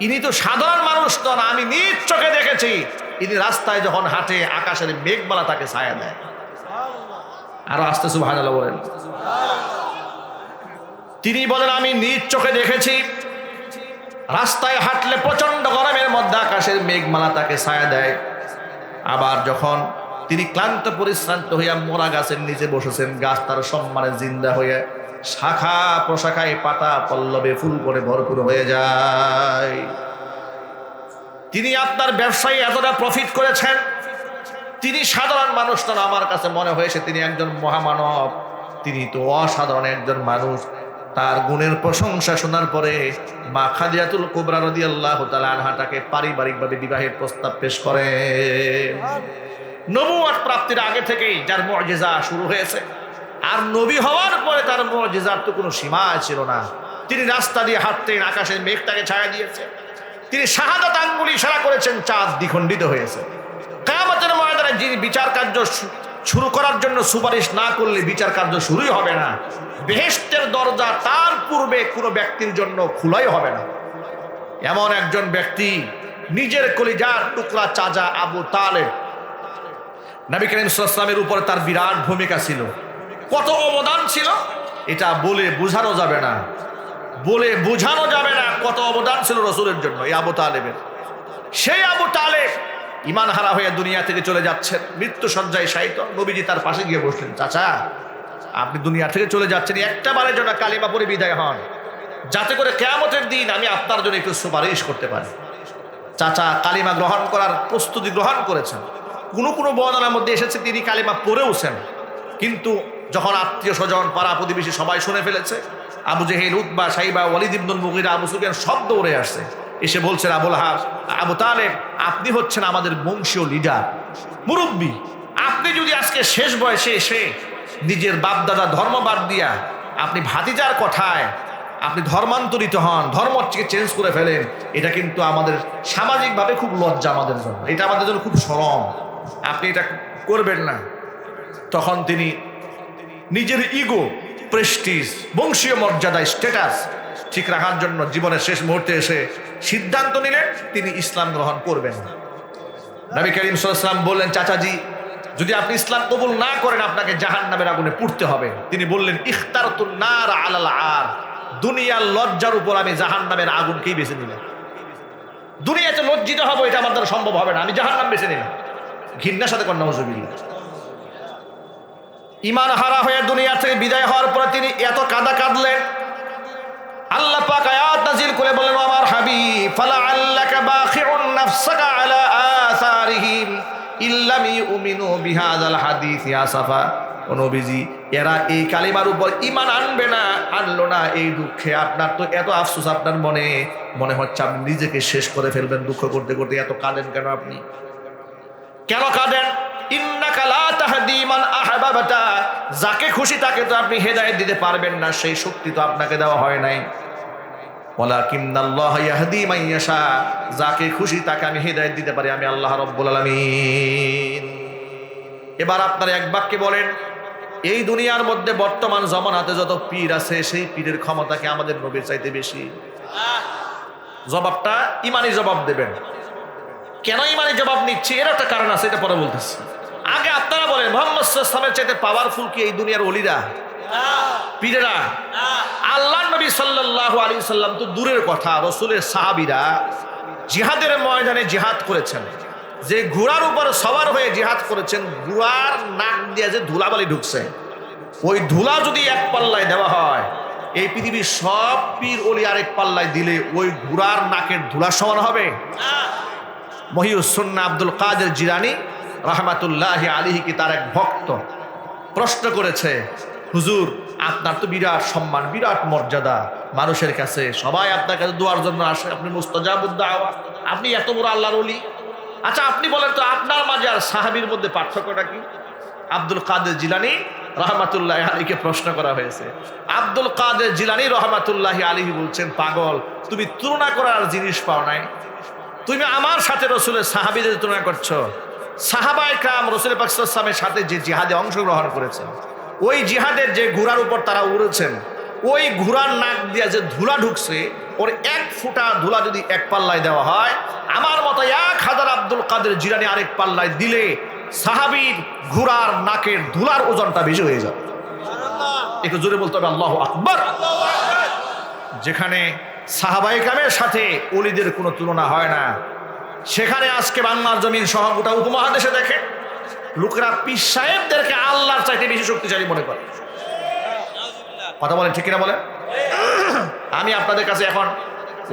ইনি তো সাধারণ মানুষ নন, আমি নিজ চোখে দেখেছি। ইনি রাস্তায় যখন হাঁটে আকাশের মেঘমালা তাকে ছায়া দেয়। আরো আস্তে সুবহানাল্লাহ বলেন। তিনি বলেন, আমি নিজ চোখে দেখেছি, রাস্তায় হাঁটলে প্রচন্ড গরমের মধ্যে আকাশের মেঘমালা তাকে ছায়া দেয়। আবার যখন তিনি ক্লান্ত পরিশ্রান্ত হইয়া মোরা গাছের নিচে বসেছেন, গাছ তার সম্মানে জিন্দা হয়ে শাখা প্রশাখায় পাতা পল্লবে ফুল করে ভরপুর হয়ে যায়। তিনি আপনার ব্যবসায়ী এতটা প্রফিট করেছেন, তিনি সাধারণ মানুষ নন। আমার কাছে মনে হয়েছে তিনি একজন মহামানব, তিনি তো অসাধারণ একজন মানুষ। তার গুণের প্রশংসা শোনার পরে মা খাদিজাতুল কুবরা রাদিয়াল্লাহু তাআলা আনহা তাকে পারিবারিকভাবে বিবাহের প্রস্তাব পেশ করেন। নবুয়ত প্রাপ্তির আগে থেকেই যার মুজিজা শুরু হয়েছে, আর নবী হওয়ার পরে তার মুজিজার তো কোনো সীমা ছিল না। তিনি রাস্তা দিয়ে হাঁটতেন, আকাশের মেঘটাকে ছায়া দিয়েছে। তিনি শাহাদাত আঙ্গুলি ইশারা করেছেন, চাঁদ দ্বিখণ্ডিত হয়েছে। কিয়ামতের ময়দানে যিনি বিচার কার্য শুরু করার জন্য সুপারিশ না করলে বিচার কার্য শুরুই হবে না। বেহেশতের দরজা তার পূর্বে কোনো ব্যক্তির জন্য খোলাই হবে না। এমন একজন ব্যক্তি, নিজের কলিজার টুকরা চাচা আবু তালেব, নবী করিম সাল্লাল্লাহু আলাইহি ওয়াসাল্লামের উপরে তার বিরাট ভূমিকা ছিল, কত অবদান ছিল, এটা বলে বোঝানো যাবে না, বলে বোঝানো যাবে না কত অবদান ছিল রসুলের জন্য এই আবু তালেবের। সেই আবু তালেব ইমান হারা হয়ে দুনিয়া থেকে চলে যাচ্ছেন, মৃত্যু সজ্জায় শায়িত। নবীজি তার পাশে গিয়ে বসলেন, চাচা আপনি দুনিয়া থেকে চলে যাচ্ছেন, একটা বারের জন্য কালিমা পড়ে বিদায় হন, যাতে করে কিয়ামতের দিন আমি আপনার জন্য একটু সুপারিশ করতে পারি। চাচা কালিমা গ্রহণ করার প্রস্তুতি গ্রহণ করেছেন। কোনো কোনো বর্ণনার মধ্যে এসেছে তিনি কালিমা পড়েওছেন, কিন্তু যখন আত্মীয় স্বজন পাড়া প্রতিবেশী সবাই শুনে ফেলেছে, আবু জেহেল, উতবা, সাইবা, ওয়ালিদ ইবনুল মুগিরা, আবু সুফিয়ান শব্দ উড়ে আসছে, এসে বলছেন, আবু তালেব আপনি হচ্ছেন আমাদের বংশীয় লিডার, মুরব্বী। আপনি যদি আজকে শেষ বয়সে এসে নিজের বাপদাদা ধর্ম বাদ দিয়া আপনি ভাতিজার কথায় আপনি ধর্মান্তরিত হন, ধর্মকে চেঞ্জ করে ফেলেন, এটা কিন্তু আমাদের সামাজিকভাবে খুব লজ্জা আমাদের জন্য, এটা আমাদের জন্য খুব শরম। আপনি এটা করবেন না। তখন তিনি নিজের ইগো, প্রেস্টিজ, বংশীয় মর্যাদা, স্ট্যাটাস ঠিক রাখার জন্য জীবনের শেষ মুহূর্তে এসে সিদ্ধান্ত নিলেন তিনি ইসলাম গ্রহণ করবেন না। নবী করিম সাল্লাল্লাহু আলাইহি ওয়াসাল্লাম বললেন, চাচাজি যদি আপনি ইসলাম কবুল না করেন আপনাকে জাহান্নামের আগুনে পুড়তে হবে। তিনি বললেন, ইখতারতুন নার আলাল আর, দুনিয়ার লজ্জার উপর আমি জাহান্নামের আগুনকেই বেছে নিলাম। দুনিয়াতে লজ্জিত হব এটা আমার দ্বারা সম্ভব হবে না, আমি জাহান্নাম বেছে নিলাম। ঘৃণার সাথে কন্যা হুজুবিল্লাহ। ঈমান হারা হয়ে দুনিয়া থেকে বিদায় হওয়ার পরে তিনি এত কাঁদলেন, আল্লাহ পাক আয়াত নাযিল করে বলেন, আমার হাবিব ফালাআল্লাকা বাখিউন নাফসাকা আলা আসারিহিম ইল্লাম ইউমিনু বিহাযাল হাদিস আসাফা। ও নবীজি, এরা এই কালিমার উপর ঈমান আনবে না, আনলো না, এই দুঃখে আপনার তো এত আফসোস, আপনার মনে হচ্ছে আপনি নিজেকে শেষ করে ফেলবেন দুঃখ করতে করতে। এত কাঁদেন কেন আপনি? কেন কাঁদেন? ইন্নাকা লা তাহদি মান আহবাবতা, যাকে খুশি তাকে তো আপনি হেদায়েত দিতে পারবেন না, সেই শক্তি তো আপনাকে দেওয়া হয় নাই। ওয়ালাকিন্নাল্লাহা ইয়াহদি মান ইয়াশা, যাকে খুশি তাকে আমি হেদায়েত দিতে পারি, আমি আল্লাহ রাব্বুল আলামিন। এবার আপনারা এক বাক্যে বলেন, এই দুনিয়ার মধ্যে বর্তমান জামানাতে যত পীর আছে সেই পীরের ক্ষমতা কি আমাদের নবীর চাইতে বেশি? জবাবটা ইমানি জবাব দেবেন। কেন ইমানি জবাব নিচ্ছি এর একটা কারণ আছে, এটা পরে বলতেছি। আগে আপনারা বলেন, মুহাম্মদ সাল্লাল্লাহু আলাইহি ওয়াসাল্লামের চাইতে পাওয়ারফুল কি এই দুনিয়ার ওলিরা, পীরেরা? আল্লাহর নবী সাল্লাল্লাহু আলাইহি ওয়াসাল্লাম তো দূরের কথা, রাসূলের সাহাবীরা জিহাদের ময়দানে জিহাদ করেছেন, যে ঘোড়ার উপর সওয়ার হয়ে জিহাদ করেছেন, ঘোড়ার নাক দিয়ে যে ধুলাবালি ঢুকছে, ওই ধুলা যদি এক পাল্লায় দেওয়া হয়, এই পৃথিবীর সব পীর ওলি আরেক পাল্লায় দিলে ওই ঘোড়ার নাকের ধুলা সমান হবে? মহিউস সুন্নাহ আব্দুল কাদের জিলানী রাহমাতুল্লাহি আলাইহি কি তার এক ভক্ত প্রশ্ন করেছে, হুজুর আপনার তো বিরাট সম্মান, বিরাট মর্যাদা মানুষের কাছে, সবাই আপনার কাছে দোয়ার জন্য আসে, আপনি মুস্তাজাবুদ দাওয়া, আপনি এত বড় আল্লাহর ওলি। আচ্ছা আপনি বলেন তো আপনার মাঝে আর সাহাবীর মধ্যে পার্থক্যটা কি? আব্দুল কাদের জিলানী রাহমাতুল্লাহি আলাইহিকে প্রশ্ন করা হয়েছে। আব্দুল কাদের জিলানী রাহমাতুল্লাহি আলাইহি বলছেন, পাগল, তুমি তুলনা করার জিনিস পাও নাই, তুমি আমার সাথে রাসূলের সাহাবীদের তুলনা করছো। সাহাবায়ে کرام রাসূল পাক সাল্লাল্লাহু আলাইহি ওয়াসাল্লামের সাথে যে জিহাদে অংশগ্রহণ করেছেন, ওই জিহাদের যে ঘোড়ার উপর তারা উড়েছেন, ওই ঘোড়ার নাক দিয়ে যে ধুলা ঢুকছে, ওর এক ফোঁটা ধুলা যদি এক পাল্লায় দেওয়া হয়, আমার মতো 1000 আব্দুল কাদের জিলানী আরেক পাল্লায় দিলে সাহাবীর ঘোড়ার নাকের ধুলার ওজনটা বেশি হয়ে যাবে। একটু জোরে বলতে হবে আল্লাহু আকবার। যেখানে সাহাবায়ে কেরামের সাথে ওলিদের কোনো তুলনা হয় না, সেখানে আজকে বাংলার জমিন সহ গোটা উপমহাদেশে দেখে লোকেরা পীর সাহেবদেরকে আল্লাহর চাইতে বেশি শক্তিশালী মনে করে। কথা বলেন ঠিক কিনা বলেন? আমি আপনাদের কাছে এখন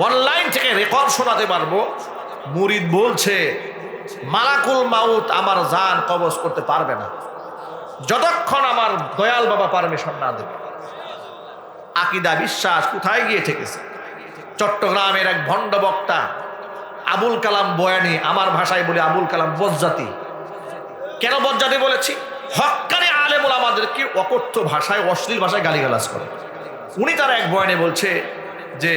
অনলাইন থেকে রেকর্ড শোনাতে পারবো, মুরিদ বলছে মালাকুল মাউত আমার জান কবজ করতে পারবে না যতক্ষণ আমার দয়াল বাবা পারমিশন না দেবে। আকীদা বিশ্বাস কোথায় গিয়ে ঠেকেছে? চট্টগ্রামের এক ভণ্ড বক্তা আবুল কালাম বয়ানি, আমার ভাষায় বলি আবুল কালাম বজ্জাতি। কেন বজ্জাতি বলেছি? হক্কানি আলেম ওলামাদেরকে অকথ্য ভাষায়, অশ্লীল ভাষায় গালিগালাজ করে। উনি তারা এক বয়ানে বলছে যে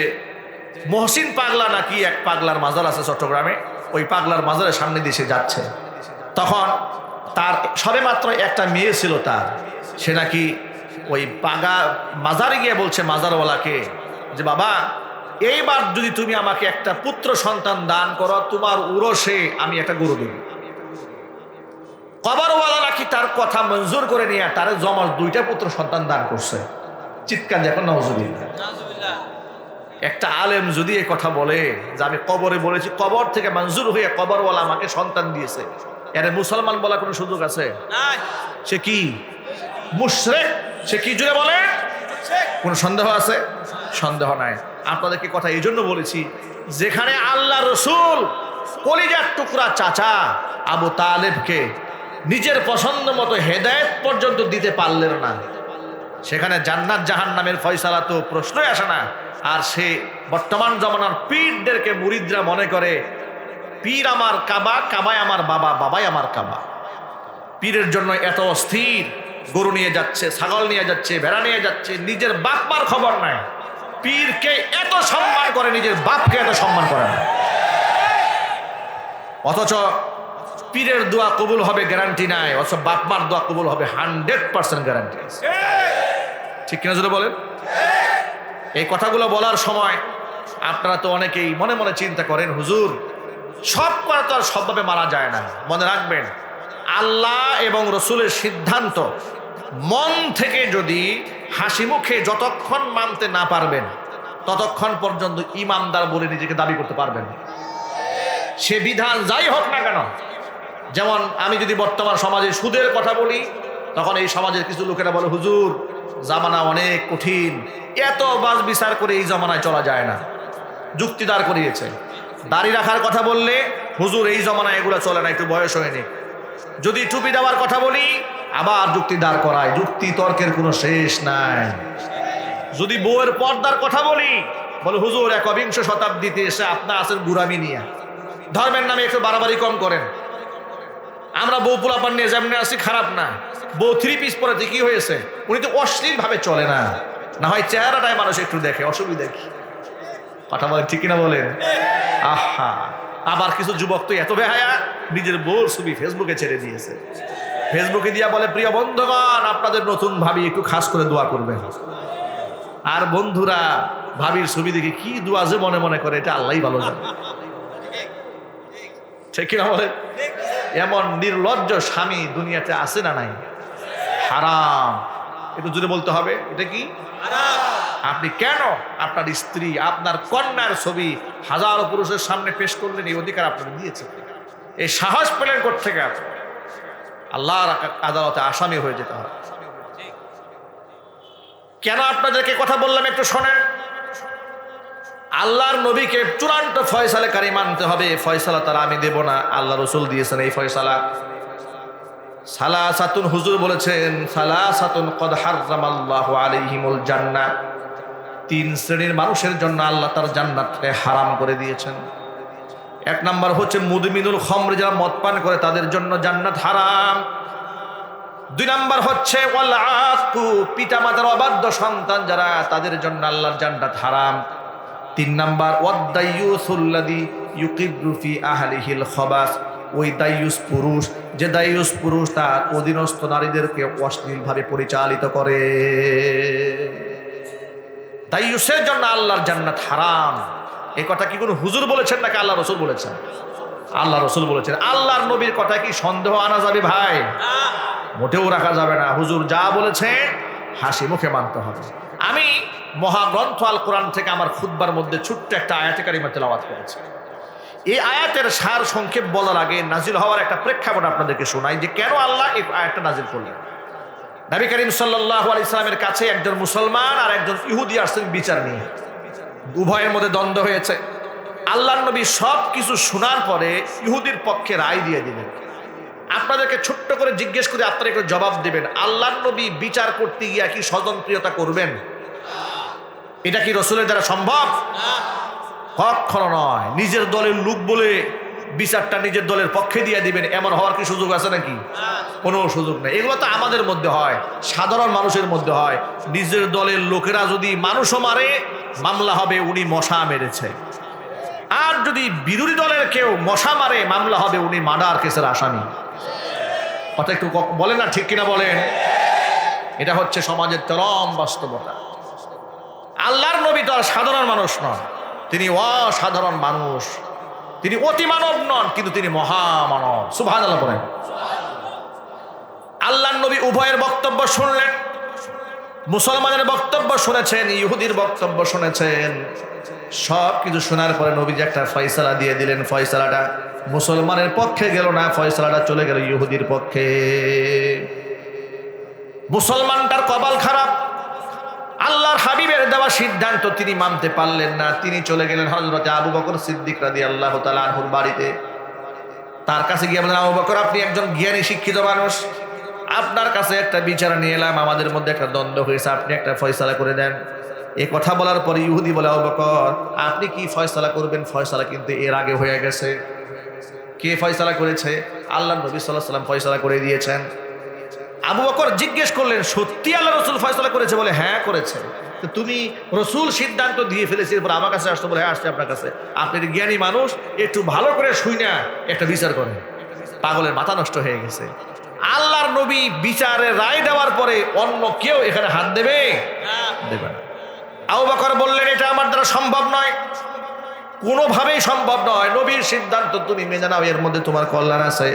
মহসিন পাগলা নাকি এক পাগলার মাজার আছে চট্টগ্রামে, ওই পাগলার মাজারের সামনে দিয়ে সে যাচ্ছে, তখন তার সবে মাত্র একটা মেয়ে ছিল তার, সে নাকি ওই পাগা মাজারে গিয়ে বলছে মাজারওয়ালাকে যে বাবা এইবার যদি তুমি আমাকে একটা পুত্র সন্তান দান করো, তোমার উরসে আমি একটা গরু দেব। কবরওয়ালা নাকি তার কথা মঞ্জুর করে নিয়ে তার জমজ 2টা পুত্র সন্তান দান করছে। চিৎকার দেখুন নাউজুবিল্লাহ। একটা আলেম যদি এই কথা বলে যে আমি কবরে বলেছি, কবর থেকে মঞ্জুর হয়ে কবরওয়ালা আমাকে সন্তান দিয়েছে, এর মুসলমান বলা কোনো সুযোগ আছে? সে কি মুশরিক? সে কি জুড়ে বলে? কোনো সন্দেহ আছে? সন্দেহ নাই। আপনাদেরকে কথা এই জন্য বলেছি, যেখানে আল্লাহ রসুল কলিজার টুকরা চাচা আবু তালেবকে নিজের পছন্দ মতো হেদায়েত পর্যন্ত দিতে পারলেন না, সেখানে জান্নাত জাহান্নামের ফয়সালা তো প্রশ্নই আসে না। আর সে বর্তমান জমানার পীরদেরকে মুরিদরা মনে করে পীর আমার কাবা, কাবায় আমার বাবা, বাবাই আমার কাবা। পীরের জন্য এত অস্থির, গরু নিয়ে যাচ্ছে, ছাগল নিয়ে যাচ্ছে, ভেড়া নিয়ে যাচ্ছে, নিজের বাপ মার খবর নাই। পীরকে এত সম্মান করে, নিজের বাপকে এত সম্মান করে না। অথচ পীরের দোয়া কবুল হবে গ্যারান্টি নাই, অথচ বাপমার দোয়া কবুল হবে 100% গ্যারান্টি আছে। ঠিক কিনা যদি বলেন? এই কথাগুলো বলার সময় আপনারা তো অনেকেই মনে মনে চিন্তা করেন, হুজুর সব করা তো আর সবভাবে মারা যায় না। মনে রাখবেন, আল্লাহ এবং রসুলের সিদ্ধান্ত মন থেকে যদি হাসি মুখে যতক্ষণ মানতে না পারবেন ততক্ষণ পর্যন্ত ইমানদার বলে নিজেকে দাবি করতে পারবেন। সে বিধান যাই হোক না কেন, যেমন আমি যদি বর্তমান সমাজে সুদের কথা বলি, তখন এই সমাজের কিছু লোকেরা বলে, হুজুর জামানা অনেক কঠিন, এত বাস বিচার করে এই জামানায় চলা যায় না, যুক্তি দাঁড় করিয়েছে। দাড়ি রাখার কথা বললে, হুজুর এই জামানায় এগুলো চলে না, একটু বয়স হয়নি। যদি টুপি দেওয়ার কথা বলি, আবার যুক্তি দাঁড় করায়, যুক্তি তর্কের কোনো শেষ নাই। যদি বউয়ের পর্দার কথা বলি, বলে হুজুর 21 শতাব্দীতে এসে আপনার আছেন গুরামি নিয়ে, ধর্মের নামে একটু বাড়াবাড়ি কম করেন। আমরা বউ পোলাপান নিয়ে যেমনি আসি খারাপ না, বউ 3 পিস পরেতে কি হয়েছে, উনি তো অশ্লীল ভাবে চলে না, না হয় চেহারাটাই মানুষ একটু দেখে, অসুবিধা কি? কথা বলেন ঠিক কিনা বলেন? আহা, আবার কিছু যুবক তো এত বেহায়া, নিজের বউর ছবি ফেসবুকে ছেড়ে দিয়েছে। ফেসবুকে দিয়া বলে, প্রিয় বন্ধুগণ আপনাদের নতুন ভাবি একটু খাস করে দোয়া করবেন। আর বন্ধুরা ভাবির ছবি দেখে কি দোয়া যে মনে মনে করে, এটা আল্লাহই ভালো জানে। ঠিক কিনা বলেন? এমন নির্লজ্জ স্বামী দুনিয়াতে আছে না নাই? হারাম। একটু জোরে বলতে হবে, এটা কি আপনি কেন আপনার স্ত্রী, আপনার কন্যার ছবি হাজারো পুরুষের সামনে পেশ করলেন? এই অধিকার আপনাকে দিয়েছে, এই সাহস পেলেন কোত্থেকে? আল্লাহর আদালতে আসামি হয়ে যেতে হবে। কেন আপনাদেরকে কথা বললাম একটু শোনেন। আল্লাহর নবীকে চূড়ান্ত ফয়সালাকারী মানতে হবে। ফয়সালা তারা আমি দেব না, আল্লাহ রসুল দিয়েছেন এই ফয়সালা। সালাসাতুন, হুজুর বলেছেন সালাসাতুন কদ হাররামাল্লাহু আলাইহিমুল জান্নাহ, 3 শ্রেণীর মানুষের জন্য আল্লাহ তার জান্নাতকে হারাম করে দিয়েছেন। 1 নাম্বার হচ্ছে মুদমিনুল খামর, যারা মদ পান করে তাদের জন্য জান্নাত হারাম। 2 নাম্বার হচ্ছে ওয়াল আকু, পিতামাতার অবাধ্য সন্তান যারা, তাদের জন্য আল্লাহর জান্নাত হারাম। 3 নাম্বার ওয়াদাইয়ুসুল্লাযী ইউকিব্রু ফি আহলিহিল খাবাস, ওই দাইয়ুস পুরুষ, যে দাইয়ুস পুরুষ তার অধীনস্থ নারীদেরকে অশ্লীলভাবে পরিচালিত করে, দাইয়ুসের জন্য আল্লাহর জান্নাত হারাম। এই কথা কি কোনো হুজুর বলেছেন নাকি আল্লাহ রসুল বলেছেন? আল্লাহ রসুল বলেছেন। আল্লাহর নবীর কথা কি সন্দেহ আনা যাবে ভাই? মোটেও রাখা যাবে না। হুজুর যা বলেছেন হাসি মুখে মানতে হবে। আমি মহাগ্রন্থ আল কোরআন থেকে আমার খুতবার মধ্যে ছোট্ট একটা আয়াতে কারিমা তেলাওয়াত করেছি। এই আয়াতের সার সংক্ষেপ বলার আগে নাজিল হওয়ার একটা প্রেক্ষাপট আপনাদেরকে শোনাই, যে কেন আল্লাহ এই আয়াতটা নাজিল করলেন। নবী করিম সাল্লাল্লাহু আলাইহি সাল্লামের কাছে একজন মুসলমান আর একজন ইহুদি আসছেন বিচার নিয়ে। উভয়ের মধ্যে দ্বন্দ্ব হয়েছে। আল্লাহর নবী সব কিছু শোনার পরে ইহুদির পক্ষে রায় দিয়ে দিলেন। আপনাদেরকে ছোট্ট করে জিজ্ঞেস করে আপনারা একটু জবাব দেবেন, আল্লাহর নবী বিচার করতে গিয়া কি স্বজনপ্রিয়তা করবেন? এটা কি রসুলের দ্বারা সম্ভব? কখনো নয়। নিজের দলের লোক বলে বিচারটা নিজের দলের পক্ষে দিয়ে দিবেন, এমন হওয়ার কি সুযোগ আছে নাকি? কোনো সুযোগ নেই। এগুলো তো আমাদের মধ্যে হয়, সাধারণ মানুষের মধ্যে হয়। নিজের দলের লোকেরা যদি মানুষও মারে, মামলা হবে উনি মশা মেরেছে। আর যদি বিরোধী দলের কেউ মশা মারে, মামলা হবে উনি মার্ডার কেসের আসামি। কথা একটু বলেন না, ঠিক কিনা বলেন? এটা হচ্ছে সমাজের চরম বাস্তবতা। আল্লাহর নবী তো আর সাধারণ মানুষ নন, তিনি অসাধারণ মানুষ। তিনি অতি মানব নন, কিন্তু তিনি মহামানব। সুবহানাল্লাহ বলেন। আল্লাহর নবী উভয়ের বক্তব্য শুনলেন। মুসলমানের বক্তব্য শুনেছেন, ইহুদির বক্তব্য শুনেছেন। সব কিছু শোনার পরে নবীজি একটা ফয়সালা দিয়ে দিলেন। ফয়সালাটা মুসলমানের পক্ষে গেল না, ফয়সালাটা চলে গেল ইহুদির পক্ষে। মুসলমানটার কপাল খারাপ। আল্লাহর হাবিবের দেওয়া সিদ্ধান্ত তিনি মানতে পারলেন না। তিনি চলে গেলেন হযরত আবু বকর সিদ্দিক রাদিয়াল্লাহু তাআলা আনহুর বাড়িতে। তার কাছে গিয়ে বললেন, আবু বকর আপনি একজন জ্ঞানী শিক্ষিত মানুষ, আপনার কাছে একটা বিচার নিয়ে এলাম, আমাদের মধ্যে একটা দ্বন্দ্ব হয়েছে, আপনি একটা ফয়সালা করে দেন। এই কথা বলার পরে ইহুদি বলে, আবু বকর আপনি কি ফয়সালা করবেন? ফয়সালা কিন্তু এর আগে হয়ে গেছে। কে ফয়সালা করেছে? আল্লাহর নবী সাল্লাল্লাহু আলাইহি ওয়াসাল্লাম ফয়সালা করে দিয়েছেন। আবু বকর জিজ্ঞেস করলেন, সত্যি আল্লাহ রসুল ফয়সালা করেছে? বলে হ্যাঁ করেছে। তো তুমি রসুল সিদ্ধান্ত দিয়ে ফেলেছি, এরপর আমার কাছে আসতে? বলে হ্যাঁ আসছে আপনার কাছে। আপনি জ্ঞানী মানুষ, একটু ভালো করে শুই না একটা বিচার করেন। পাগলের মাথা নষ্ট হয়ে গেছে। আল্লাহর নবী বিচারে রায় দেওয়ার পরে অন্য কেউ এখানে হাত দেবে দেবে না। আবু বকর বললেন, এটা আমার দ্বারা সম্ভব নয়, কোনোভাবেই সম্ভব নয়। নবীর সিদ্ধান্ত তুমি মেনে নাও, এর মধ্যে তোমার কল্যাণ আছে।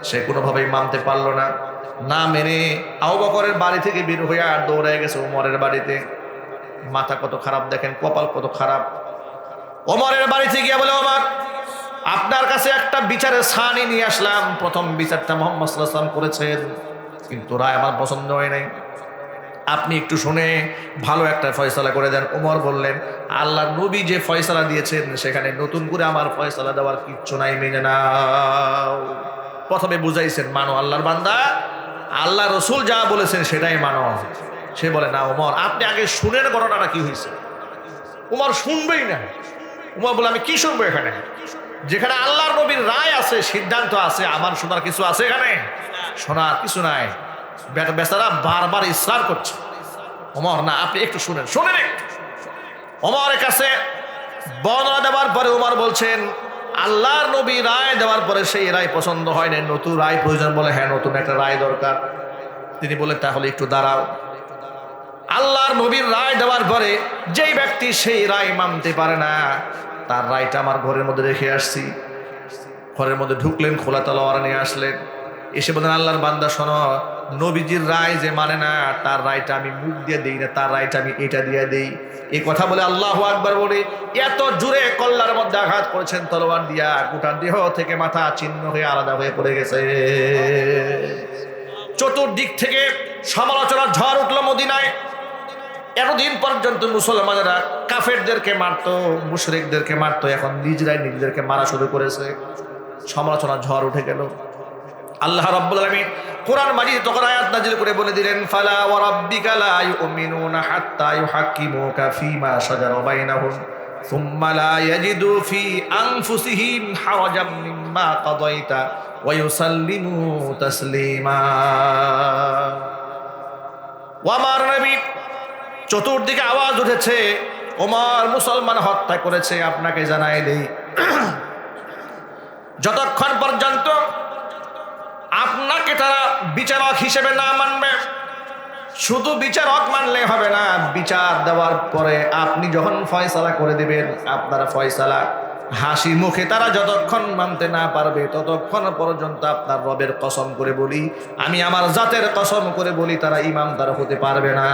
সে কোনোভাবেই মানতে পারলো না। না মেনে আবু বকরের বাড়ি থেকে বের হয়ে আর দৌড়ে গেছে ওমরের বাড়িতে। মাথা কত খারাপ দেখেন, কপাল কত খারাপ। ওমরের বাড়িতে গিয়ে বলে, ওমর, আপনার কাছে একটা বিচারের সানি নিয়ে আসলাম। প্রথম বিচারটা মুহাম্মদ সাল্লাল্লাহু আলাইহি ওয়াসাল্লাম করেছেন, কিন্তু রায় আমার পছন্দ হয় নাই। আপনি একটু শুনে ভালো একটা ফয়সালা করে দেন। ওমর বললেন, আল্লাহর নবী যে ফয়সালা দিয়েছেন সেখানে নতুন করে আমার ফয়সালা দেওয়ার কিচ্ছু নাই, মেনে নাও। প্রথমে বুঝাইছেন, মানো আল্লাহর বান্দা, আল্লাহ রসুল যা বলেছেন সেটাই মানো। সে বলে, না ওমর, আপনি আগে শুনেন ঘটনাটা কি হয়েছে। ওমর শুনবেই না। ওমর বলে, আমি কি শুনবো এখানে? যেখানে আল্লাহর নবীর রায় আছে, সিদ্ধান্ত আছে, আমার শোনার কিছু আছে এখানে? শোনার কিছু নাই। বেচারা বারবার ইসরার করছে। ওমর, না, আপনি একটু শুনেন, শুনেন একটু। ওমরের কাছে বর্ণনা দেওয়ার পরে ওমর বলছেন, আল্লাহর নবী রায় দেওয়ার পরে সেই রায় পছন্দ হয় না, নতুন রায় প্রয়োজন। বলে, হ্যাঁ, নতুন একটা রায় দরকার। তিনি বলে, তাহলে একটু দাঁড়াও। আল্লাহর নবীর রায় দেওয়ার পরে যেই ব্যক্তি সেই রায় মানতে পারে না, তার রায়টা আমার ঘরের মধ্যে রেখে আসছি। ঘরের মধ্যে ঢুকলেন, খোলা তলোয়ার নিয়ে আসলেন, এসে বলেন, আল্লাহর বান্দা শোনো, নবীজির রায় যে মানে না, তার রায়টা আমি মুখ দিয়ে দিই না, তার রায়টা আমি এটা দিয়ে দিই। এই কথা বলে আল্লাহু আকবার বলে এত জোরে কল্লার মধ্যে আঘাত করেছেন তলোয়ার দিয়া, গোটা দেহ থেকে মাথা ছিন্ন হয়ে আলাদা হয়ে পড়ে গেছে। চতুর্দিক থেকে সমালোচনার ঝড় উঠলো মদিনায়। এতদিন পর্যন্ত মুসলমানেরা কাফেরদেরকে মারতো, মুশরিকদেরকে মারতো, এখন নিজেরাই নিজেদেরকে মারা শুরু করেছে। সমালোচনার ঝড় উঠে গেল। আল্লাহ রাব্বুল আলামিন কোরআন মাজিদ তখন আয়াত নাজিল করে বলে দিলেন, ফালা ওয়া রাব্বিকা লা ইউমিনুনা হাত্তা ইউহাক্কিমুকা ফীমা শাজারা বাইনাহুম সুম্মা লা ইয়াজিদু ফি আনফুসিহিম হারাজাম মিম্মা কাদাইতা ওয়া ইউসাল্লিমু তাসলিমা। ওয়া আমার নবী, চতুর্দিকে আওয়াজ উঠেছে, ওমর মুসলমান হত্যা করেছে। আপনাকে জানাই দেই, যতক্ষণ পর্যন্ত আপনাকে তারা বিচারক হিসেবে না মানবে, শুধু বিচারক মানলে হবে না, বিচার দেওয়ার পরে আপনি যখন ফয়সালা করে দিবেন, আপনার ফয়সালা হাসি মুখে তারা যতক্ষণ মানতে না পারবে, ততক্ষণ পর্যন্ত আপনার রবের কসম করে বলি, আমি আমার জাতের কসম করে বলি, তারা ইমানদার হতে পারবে না।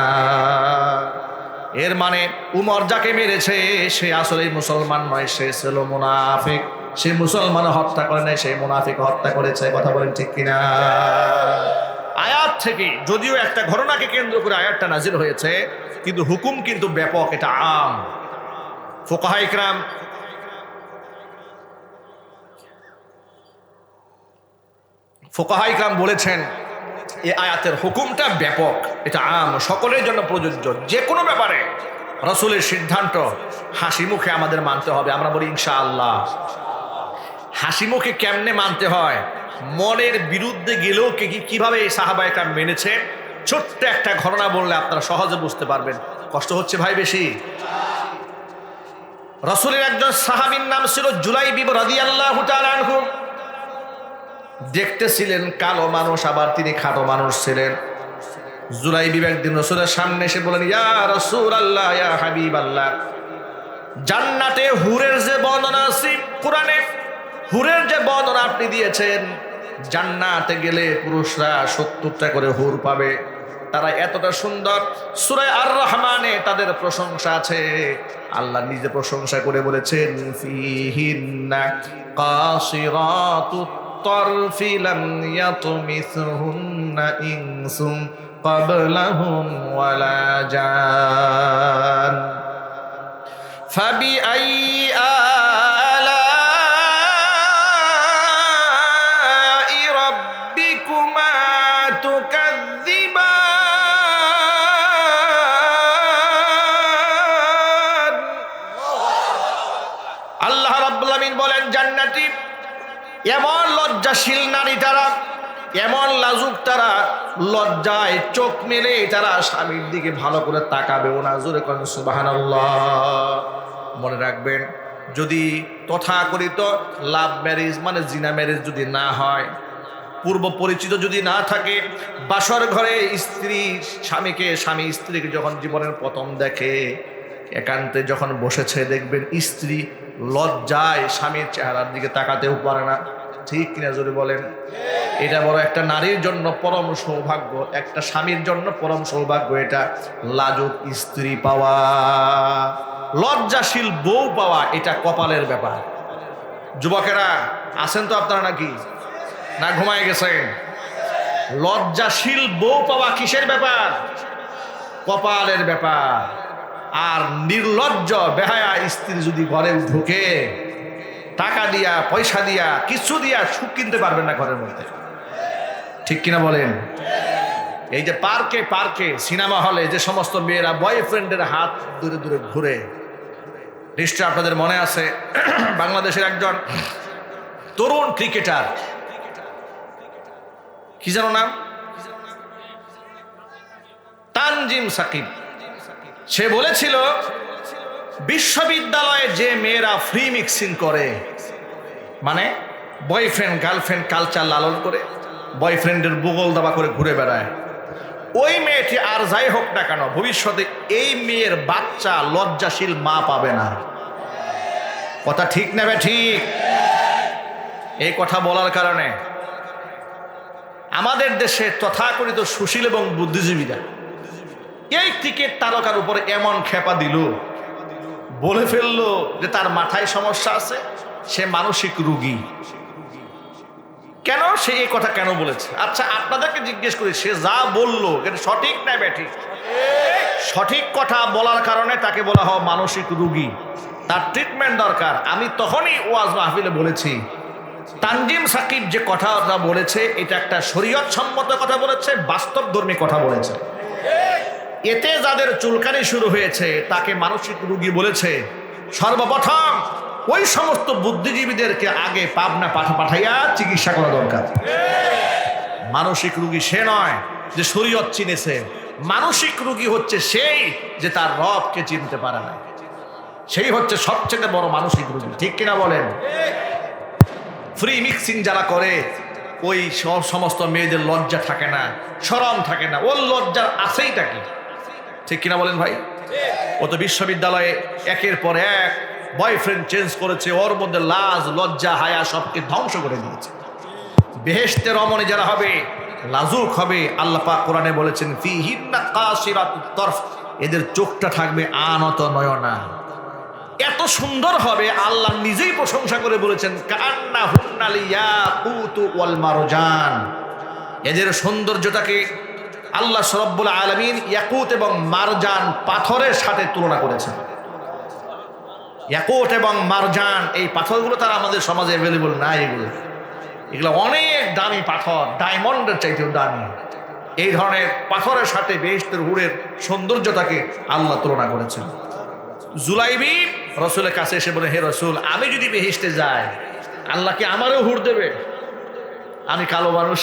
এর মানে উমর যাকে মেরেছে সে আসলে মুসলমান নয়, সে ছিল মুনাফিক। সে মুসলমান হত্যা করে নাই, সেই মুনাফিক হত্যা করেছে। কথা বলেন ঠিক কিনা? আয়াত থেকে যদিও একটা ঘটনাকে কেন্দ্র করে আয়াতটা নাজিল হয়েছে, কিন্তু হুকুম কিন্তু ব্যাপক, এটা আম। ফুকাহা ইকরাম বলেছেন এই আয়াতের হুকুমটা ব্যাপক, এটা আম, সকলের জন্য প্রযোজ্য। যে কোনো ব্যাপারে রাসূলের সিদ্ধান্ত হাসি মুখে আমাদের মানতে হবে। আমরা বলি ইনশাআল্লাহ। হাসি মুখে কেমনে মানতে হয়? মনের বিরুদ্ধে গেলেও কিভাবে সাহাবায়ে কেরাম মেনেছে, ছোট্ট একটা ঘটনা বললে আপনারা সহজে বুঝতে পারবেন। কষ্ট হচ্ছে ভাই বেশি? রাসূলের একজন সাহাবীর নাম ছিল জুলাইবিব রাদিয়াল্লাহু তাআলা আনহু। দেখতে ছিলেন কালো মানুষ, আবার তিনি খাটো মানুষ ছিলেন। জুলাইবিব একদিন রাসূলের সামনে এসে বলেন, ইয়া রাসূলুল্লাহ, ইয়া হাবিবাল্লাহ, জান্নাতে হুরের যে বর্ণনা আছে কোরআনে, হুরের যে বর্ণনা আপনি দিয়েছেন, জান্নাতে গেলে পুরুষরা 70টা করে হুর পাবে, তারা এতটা সুন্দর। সূরা আর রহমানে তাদের প্রশংসা আছে। আল্লাহ নিজে প্রশংসা করে বলেছেন, ফিহিন্না কাসিরাতুত তারফি লাম ইয়াতমিসহুন্না ইনসুম ক্বাবলাহুম ওয়ালা জান ফাবিআইয়ি আলাই রাব্বিকুমা তুকাযযিবান। আল্লাহ রাব্বুল আমিন বলেন, জান্নাতি এমন লজ্জাশীল নারী তারা, এমন লাজুক তারা, লজ্জায় চোখ মেলে তারা স্বামীর দিকে ভালো করে তাকাবেও না। জোরে কোন সুবহানাল্লাহ। মনে রাখবেন, যদি তথাকথিত লাভ ম্যারেজ মানে জিনা ম্যারেজ যদি না হয়, পূর্ব পরিচিত যদি না থাকে, বাসর ঘরে স্ত্রী স্বামীকে, স্বামী স্ত্রীকে যখন জীবনের প্রথম দেখে, একান্তে যখন বসেছে, দেখবেন স্ত্রী লজ্জায় স্বামীর চেহারার দিকে তাকাতেও পারে না। ঠিক কিনা জোরে বলেন? এটা বড় একটা নারীর জন্য পরম সৌভাগ্য, একটা স্বামীর জন্য পরম সৌভাগ্য এটা লাজুক স্ত্রী পাওয়া, লজ্জাশীল বউ পাওয়া, এটা কপালের ব্যাপার। যুবকেরা আছেন তো আপনারা নাকি, না ঘুমায় গেছেন? লজ্জাশীল বউ পাওয়া কিসের ব্যাপার? কপালের ব্যাপার। আর নির্লজ্জ বেহায়া স্ত্রী যদি ঘরে ঢুকে, টাকা দিয়া, পয়সা দিয়া, কিছু দিয়া সুখ কিনতে পারবেন না ঘরের মধ্যে। ঠিক কিনা বলেন? এই যে পার্কে পার্কে সিনেমা হলে যে সমস্ত মেয়েরা বয়ফ্রেন্ডের হাত দূরে দূরে ঘুরে, নিশ্চয় আপনাদের মনে আছে বাংলাদেশের একজন তরুণ ক্রিকেটার, কি যেন নাম, তানজিম সাকিব, সে বলেছিল বিশ্ববিদ্যালয়ে যে মেয়েরা ফ্রি মিক্সিং করে, মানে বয়ফ্রেন্ড গার্লফ্রেন্ড কালচার লালন করে, বয়ফ্রেন্ডের বুগল দাবা করে ঘুরে বেড়ায়, ওই মেয়েটি আর যাই হোক না কেন ভবিষ্যতে এই মেয়ের বাচ্চা লজ্জাশীল মা পাবে না। কথা ঠিক না বে ঠিক? এই কথা বলার কারণে আমাদের দেশে তথাকথিত সুশীল এবং বুদ্ধিজীবীরা এই ক্রিকেট তারকার উপরে এমন খেপা দিল, বলে ফেললো যে তার মাথায় সমস্যা আছে, সে মানসিক রোগী। কেন সে এই কথা কেন বলেছে? আচ্ছা আপনাদেরকে জিজ্ঞেস করি, সে যা বললো এটা সঠিক না ব্যাঠিক? সঠিক কথা বলার কারণে তাকে বলা হয় মানসিক রোগী, তার ট্রিটমেন্ট দরকার। আমি তখনই ওয়াজ মাহফিলে বলেছি, তানজিম সাকিব যে কথাটা বলেছে এটা একটা শরীয়ত সম্মত কথা বলেছে, বাস্তবধর্মী কথা বলেছে। এতে যাদের চুলকানি শুরু হয়েছে তাকে মানসিক রোগী বলেছে। সর্বপ্রথম ওই সমস্ত বুদ্ধিজীবীদেরকে আগে পাবনা পাঠাইয়া চিকিৎসা করা দরকার। মানসিক রোগী সে নয় যে শরীয়ত চিনেছে, মানসিক রোগী হচ্ছে সেই যে তার রবকে চিনতে পারে না, সেই হচ্ছে সবচেয়ে বড় মানসিক রোগী। ঠিক কিনা বলেন? ফ্রি মিক্সিং যারা করে ওই সমস্ত মেয়েদের লজ্জা থাকে না, শরম থাকে না, ওর লজ্জার আছেই থাকে। ঠিক কিনা বলেন ভাই? ও তো বিশ্ববিদ্যালয়ে একের পর এক বয়ফ্রেন্ড চেঞ্জ করেছে, ওর মধ্যে লাজ লজ্জা হায়া সবকে ধ্বংস করে দিয়েছে। বেহেশতে রমণী যারা হবে লাজুক হবে, আল্লাহ পাক কোরআনে বলেছেন ফিহিন্না কাসিরাতুত তরফ, এদের চোখটা থাকবে আনত নয়না, এত সুন্দর হবে আল্লাহ নিজেই প্রশংসা করে বলেছেন কান্না হুন্নাল ইয়াকুতু ওয়াল মারজান। এদের সৌন্দর্যটাকে আল্লাহ রব্বুল আলামিন ইয়াকুত এবং মারজান পাথরের সাথে তুলনা করেছেন। ইয়াকুত এবং মারজান এই পাথরগুলো তারা আমাদের সমাজে অ্যাভেলেবল নাই, এগুলো অনেক দামি পাথর, ডায়মন্ডের চাইতেও দামি। এই ধরনের পাথরের সাথে বেহেশতের হুরের সৌন্দর্যটাকে আল্লাহ তুলনা করেছেন। জুলাইবি রসুলের কাছে এসে বলে, হে রসুল, আমি যদি বেহেশতে যাই আল্লাহ কি আমারও হুর দেবে? আমি কালো মানুষ।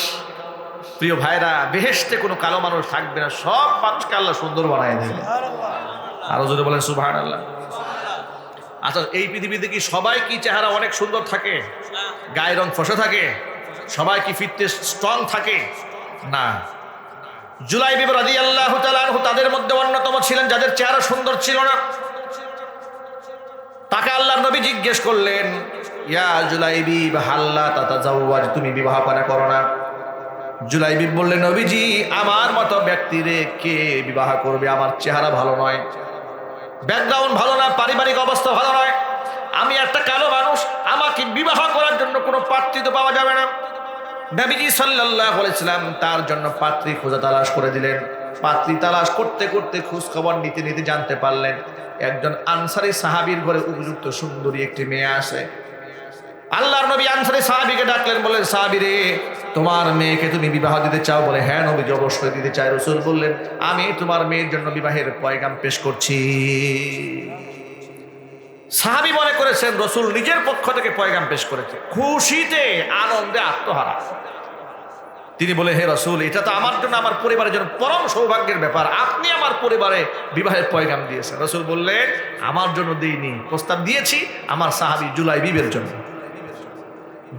প্রিয় ভাইরা, বেহেশতে কোনো কালো মানুষ থাকবে না, সব মানুষকে আল্লাহ সুন্দর বানায় দেবে। আরো যদি বলেন সুবহানাল্লাহ। আচ্ছা, এই পৃথিবীতে কি সবাই কি চেহারা অনেক সুন্দর থাকে, গায়ের রং ফসা থাকে, সবাই কি ফিটনেস স্ট্রং থাকে? না। জুলাইবি রাদিয়াল্লাহু তাআলা আনহু তাদের মধ্যে অন্যতম ছিলেন যাদের চেহারা সুন্দর ছিল না। তাকে আল্লাহর নবী জিজ্ঞেস করলেন, ইয়া জুলাইবি হাল্লা তাতাজাওয়াজ, তুমি বিবাহ পানা করো না? জুলাইবি বললেন, নবীজি, আমার মতো ব্যক্তিরে কে বিবাহ করবে? আমার চেহারা ভালো নয়, ব্যাকগ্রাউন্ড ভালো না, পারিবারিক অবস্থা ভালো নয়, আমি একটা কালো মানুষ, আমাকে বিবাহ করার জন্য কোনো পাত্রী তো পাওয়া যাবে না। নবীজি সাল্লাল্লাহু আলাইহি সাল্লাম তার জন্য পাত্রী খোঁজা তালাশ করে দিলেন। পাত্রী তালাশ করতে করতে খোঁজ খবর নিতে নিতে জানতে পারলেন একজন আনসারী সাহাবীর ঘরে উপযুক্ত সুন্দরী একটি মেয়ে আসে। আল্লাহর নবী আনসারী সাহাবীকে ডাকলেন, বললেন, সাহাবী রে, তোমার মেয়েকে তুমি বিবাহ দিতে চাও? বলে, হ্যাঁ নবীজি, অবশ্যই দিতে চাই। রাসূল বললেন, আমি তোমার মেয়ের জন্য বিবাহের পয়গাম পেশ করছি। সাহাবী মনে করেছেন রাসূল নিজের পক্ষ থেকে পয়গাম পেশ করেছে, খুশিতে আনন্দে আত্মহারা। তিনি বলে, হে রাসূল, এটা তো আমার জন্য, আমার পরিবারের জন্য পরম সৌভাগ্যের ব্যাপার, আপনি আমার পরিবারে বিবাহের পয়গাম দিয়েছেন। রাসূল বললেন, আমার জন্য দিইনি, প্রস্তাব দিয়েছি আমার সাহাবী জুলাইবিবের জন্য।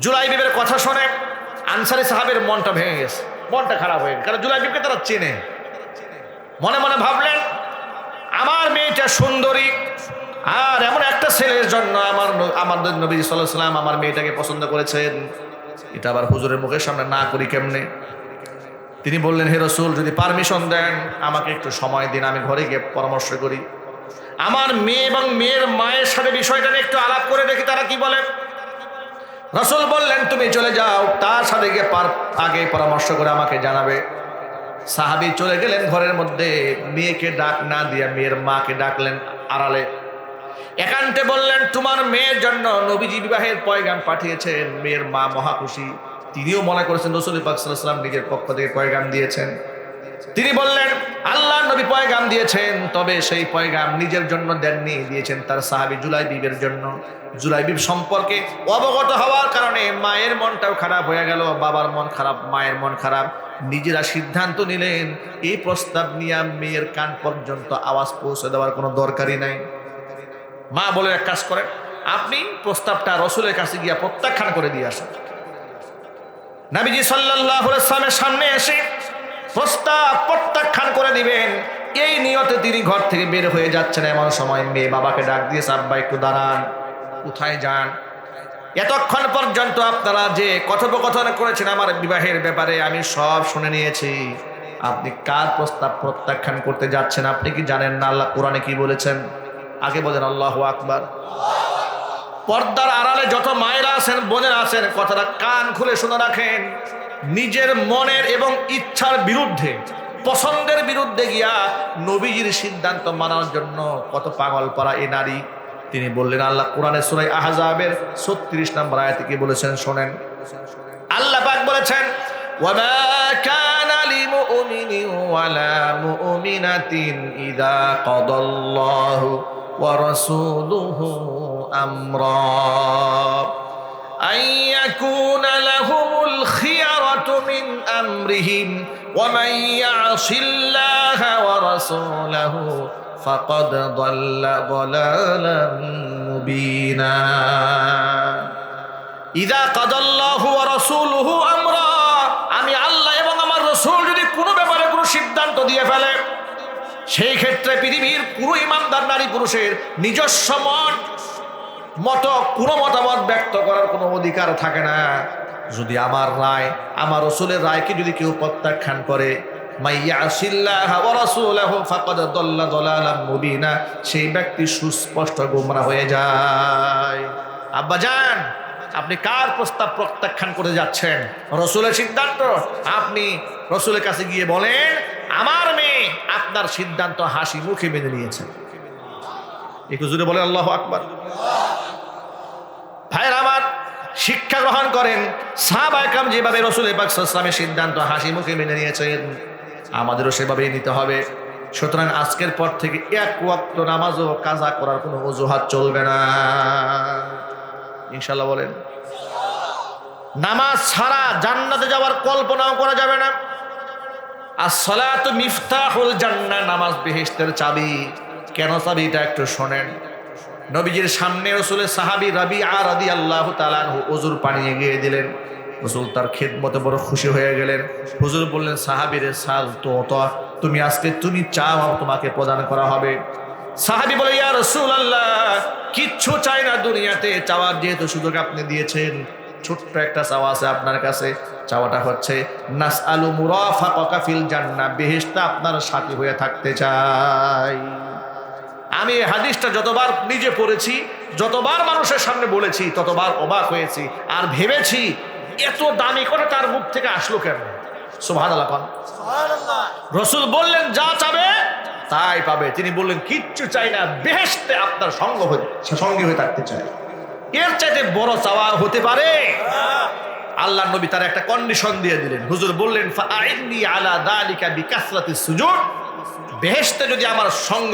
জুলাইবিবের কথা শুনে আনসারী সাহাবের মনটা ভেঙে গেছে, মনটা খারাপ হয়ে গেছে, কারণ জুলাইবিবকে তারা চেনে। মনে মনে ভাবলেন, আমার মেয়েটা সুন্দরী, আর এমন একটা ছেলের জন্য আমাদের নবী সাল্লাল্লাহু আলাইহি ওয়াসাল্লাম আমার মেয়েটাকে পছন্দ করেছেন, এটা আবার হুজুরের মুখের সামনে না করি কেমনে। তিনি বললেন, হে রাসূল, যদি পারমিশন দেন আমাকে একটু সময় দিন, আমি ঘরে গিয়ে পরামর্শ করি, আমার মেয়ে এবং মেয়ের মায়ের সাথে বিষয়টা নিয়ে একটু আলাপ করে দেখি তারা কি বলে। রাসূল বললেন, তুমি চলে যাও, তার সাথে গিয়ে আগে পরামর্শ করে আমাকে জানাবে। সাহাবী চলে গেলেন ঘরের মধ্যে, মেয়েকে ডাক না দিয়া মেয়ের মাকে ডাকলেন আড়ালে, একান্তে বললেন, তোমার মেয়ের জন্য নবীজি বিবাহের পয়গাম পাঠিয়েছেন। মেয়ের মা মহা খুশি, তিনিও মনে করেছেন রাসূল পাক সাল্লাল্লাহু আলাইহি ওয়াসাল্লাম নিজের পক্ষ থেকে পয়গাম দিয়েছেন। তিনি বললেন, আল্লাহর নবী পয়গাম দিয়েছেন, তবে সেই পয়গাম নিজের জন্য দেননি, দিয়েছেন তার সাহাবী জুলাইবিবের জন্য। জুলাইবিব সম্পর্কে অবগত হওয়ার কারণে মায়ের মনটাও খারাপ হয়ে গেল, বাবার মন খারাপ, মায়ের মন খারাপ। নিজেরা সিদ্ধান্ত নিলেন, এই প্রস্তাব নিয়ে মেয়ের কান পর্যন্ত আওয়াজ পৌঁছে দেওয়ার কোনো দরকারই নাই। মা বলে, এক কাজ করেন, আপনি প্রস্তাবটা রাসূলের কাছে গিয়া প্রত্যাখ্যান করে দিয়ে আসেন। নবীজি সাল্লাল্লাহু আলাইহি ওয়াসাল্লামের সামনে এসে প্রস্তাব প্রত্যাখ্যান করে দিবেন, এই নিয়তে তিনি ঘর থেকে বের হয়ে যাচ্ছেন। এমন সময় মেয়ে বাবাকে ডাক দিয়েছে, আব্বা একটু দাঁড়ান, কোথায় যান? এতক্ষণ পর্যন্ত আপনারা যে কথোপকথন করেছেন আমার বিবাহের ব্যাপারে আমি সব শুনে নিয়েছি, আপনি কার প্রস্তাব প্রত্যাখ্যান করতে যাচ্ছেন আপনি কি জানেন না? আল্লাহ কোরআনে কি বলেছেন? আগে বলেন আল্লাহু আকবার। পর্দার আড়ালে যত মায়েরা আছেন, বোনেরা আছেন, কথাটা কান খুলে শুনে রাখেন। নিজের মনের এবং ইচ্ছার বিরুদ্ধে, পছন্দের বিরুদ্ধে গিয়া নবীজির সিদ্ধান্ত মানার জন্য কত পাগল পারা এই নারী। তিনি বললেন, আল্লাহ কোরআনে সূরা আহজাবের 36 নম্বর আয়াতে কি বলেছেন শোনেন। আল্লাহ পাক বলেছেন, ওয়ামা কানা লিমুমিনিন ওয়ালা মুমিনাতিন ইযা কাদাল্লাহু ওয়া রাসূলুহু আমরা আন ইয়াকুনা লাহুমুল খিয়ারাতু মিন আমরিহিম ওয়া মান ইয়াসিল্লাহা ওয়া রাসূলাহু ফাকাদ দাল্লা দালালাম মুবিনা। ইযা কাদাল্লাহু ওয়া রাসূলুহু আমরা, আমি আল্লাহ এবং আমার রাসূল যদি কোনো ব্যাপারে কোনো সিদ্ধান্ত দিয়ে ফেলে, সেই ক্ষেত্রে পৃথিবীর পুরো ইমানদার নারী পুরুষের নিজস্ব মতো কোনো মতামত ব্যক্ত করার কোনো অধিকার থাকে না। যদি আমার রায়, আমার রাসূলের রায়কে যদি কেউ প্রত্যাখ্যান করে, মাইয়াসিল্লাহা ওয়া রাসূলাহু ফাকাদ দাল্লা দালালাম মুবিনা, সেই ব্যক্তি সুস্পষ্ট গোমরা হয়ে যায়। আব্বাজান, আপনি কার প্রস্তাব প্রত্যাখ্যান করে যাচ্ছেন? রাসূলের সিদ্ধান্ত। আপনি রাসূলের কাছে গিয়ে বলেন, আমার মেয়ে আপনার সিদ্ধান্ত হাসি মুখে মেনে নিয়েছে। একটু জোরে বলেন আল্লাহু আকবার। ভাইরা আমার, শিক্ষা গ্রহণ করেন। সাহাবায়ে কেরাম যেভাবে রাসূল পাক সাল্লাল্লাহু আলাইহি ওয়াসাল্লামের সিদ্ধান্ত হাসি মুখে মেনে নিয়েছেন, আমাদেরও সেভাবেই নিতে হবে। সুতরাং আজকের পর থেকে এক ওয়াক্ত নামাজও কাজা করার কোনো অজুহাত চলবে না, ইনশাআল্লাহ বলেন। নামাজ ছাড়া জান্নাতে যাওয়ার কল্পনাও করা যাবে না। as-salatu মিফতাহুল জান্নাহ, নামাজ বেহেশতের চাবি। কেন চাবি এটা একটু শোনেন। নবীজির সামনে রাসূলের সাহাবী রাবিআ রাদিয়াল্লাহু তাআলা আনহু ওযুর পানি এগিয়ে দিলেন। রাসূল তার খেদমতে বড় খুশি হয়ে গেলেন। হুজুর বললেন, সাহাবীরে সাল তো তুমি আজকে তুমি চাও তোমাকে প্রদান করা হবে। সাহাবী বলে, ইয়া রাসূলুল্লাহ, কিচ্ছু চাই না দুনিয়াতে, চাওয়ার যেহেতু সুযোগ আপনি দিয়েছেন, ছোট্ট একটা চাওয়া আছে আপনার কাছে। চাওয়াটা হচ্ছে নাসআলু মুরাফাকাকা ফিল জান্নাহ, বেহেশতে আপনার সাথী হয়ে থাকতে চাই। আমি এই হাদিসটা যতবার নিজে পড়েছি, যতবার মানুষের সামনে বলেছি, ততবার অবাক হয়েছি আর ভেবেছি এত দামি করে তার মুখ থেকে আসলো কেন? সুবহানাল্লাহ। সুবহানাল্লাহ। রাসূল বললেন, যা চাবে তাই পাবে। তিনি বললেন, কিচ্ছু চাই না, বেহেশতে আপনার সঙ্গী হয়ে থাকতে চাই। এর চাইতে বড় চাওয়া হতে পারে? আল্লাহর নবী তার একটা কন্ডিশন দিয়ে দিলেন। হুজুর বললেন, ফাআইন্নি আলা যালিকা বিকাসরাতিস সুজুদ, বেহেশতে যদি আমার সঙ্গ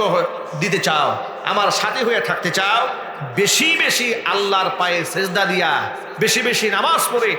দিতে চাও, আমার সাথী হয়ে থাকতে চাও, বেশি বেশি আল্লাহর পায়ে সেজদা দিয়া, বেশি বেশি নামাজ পড়ে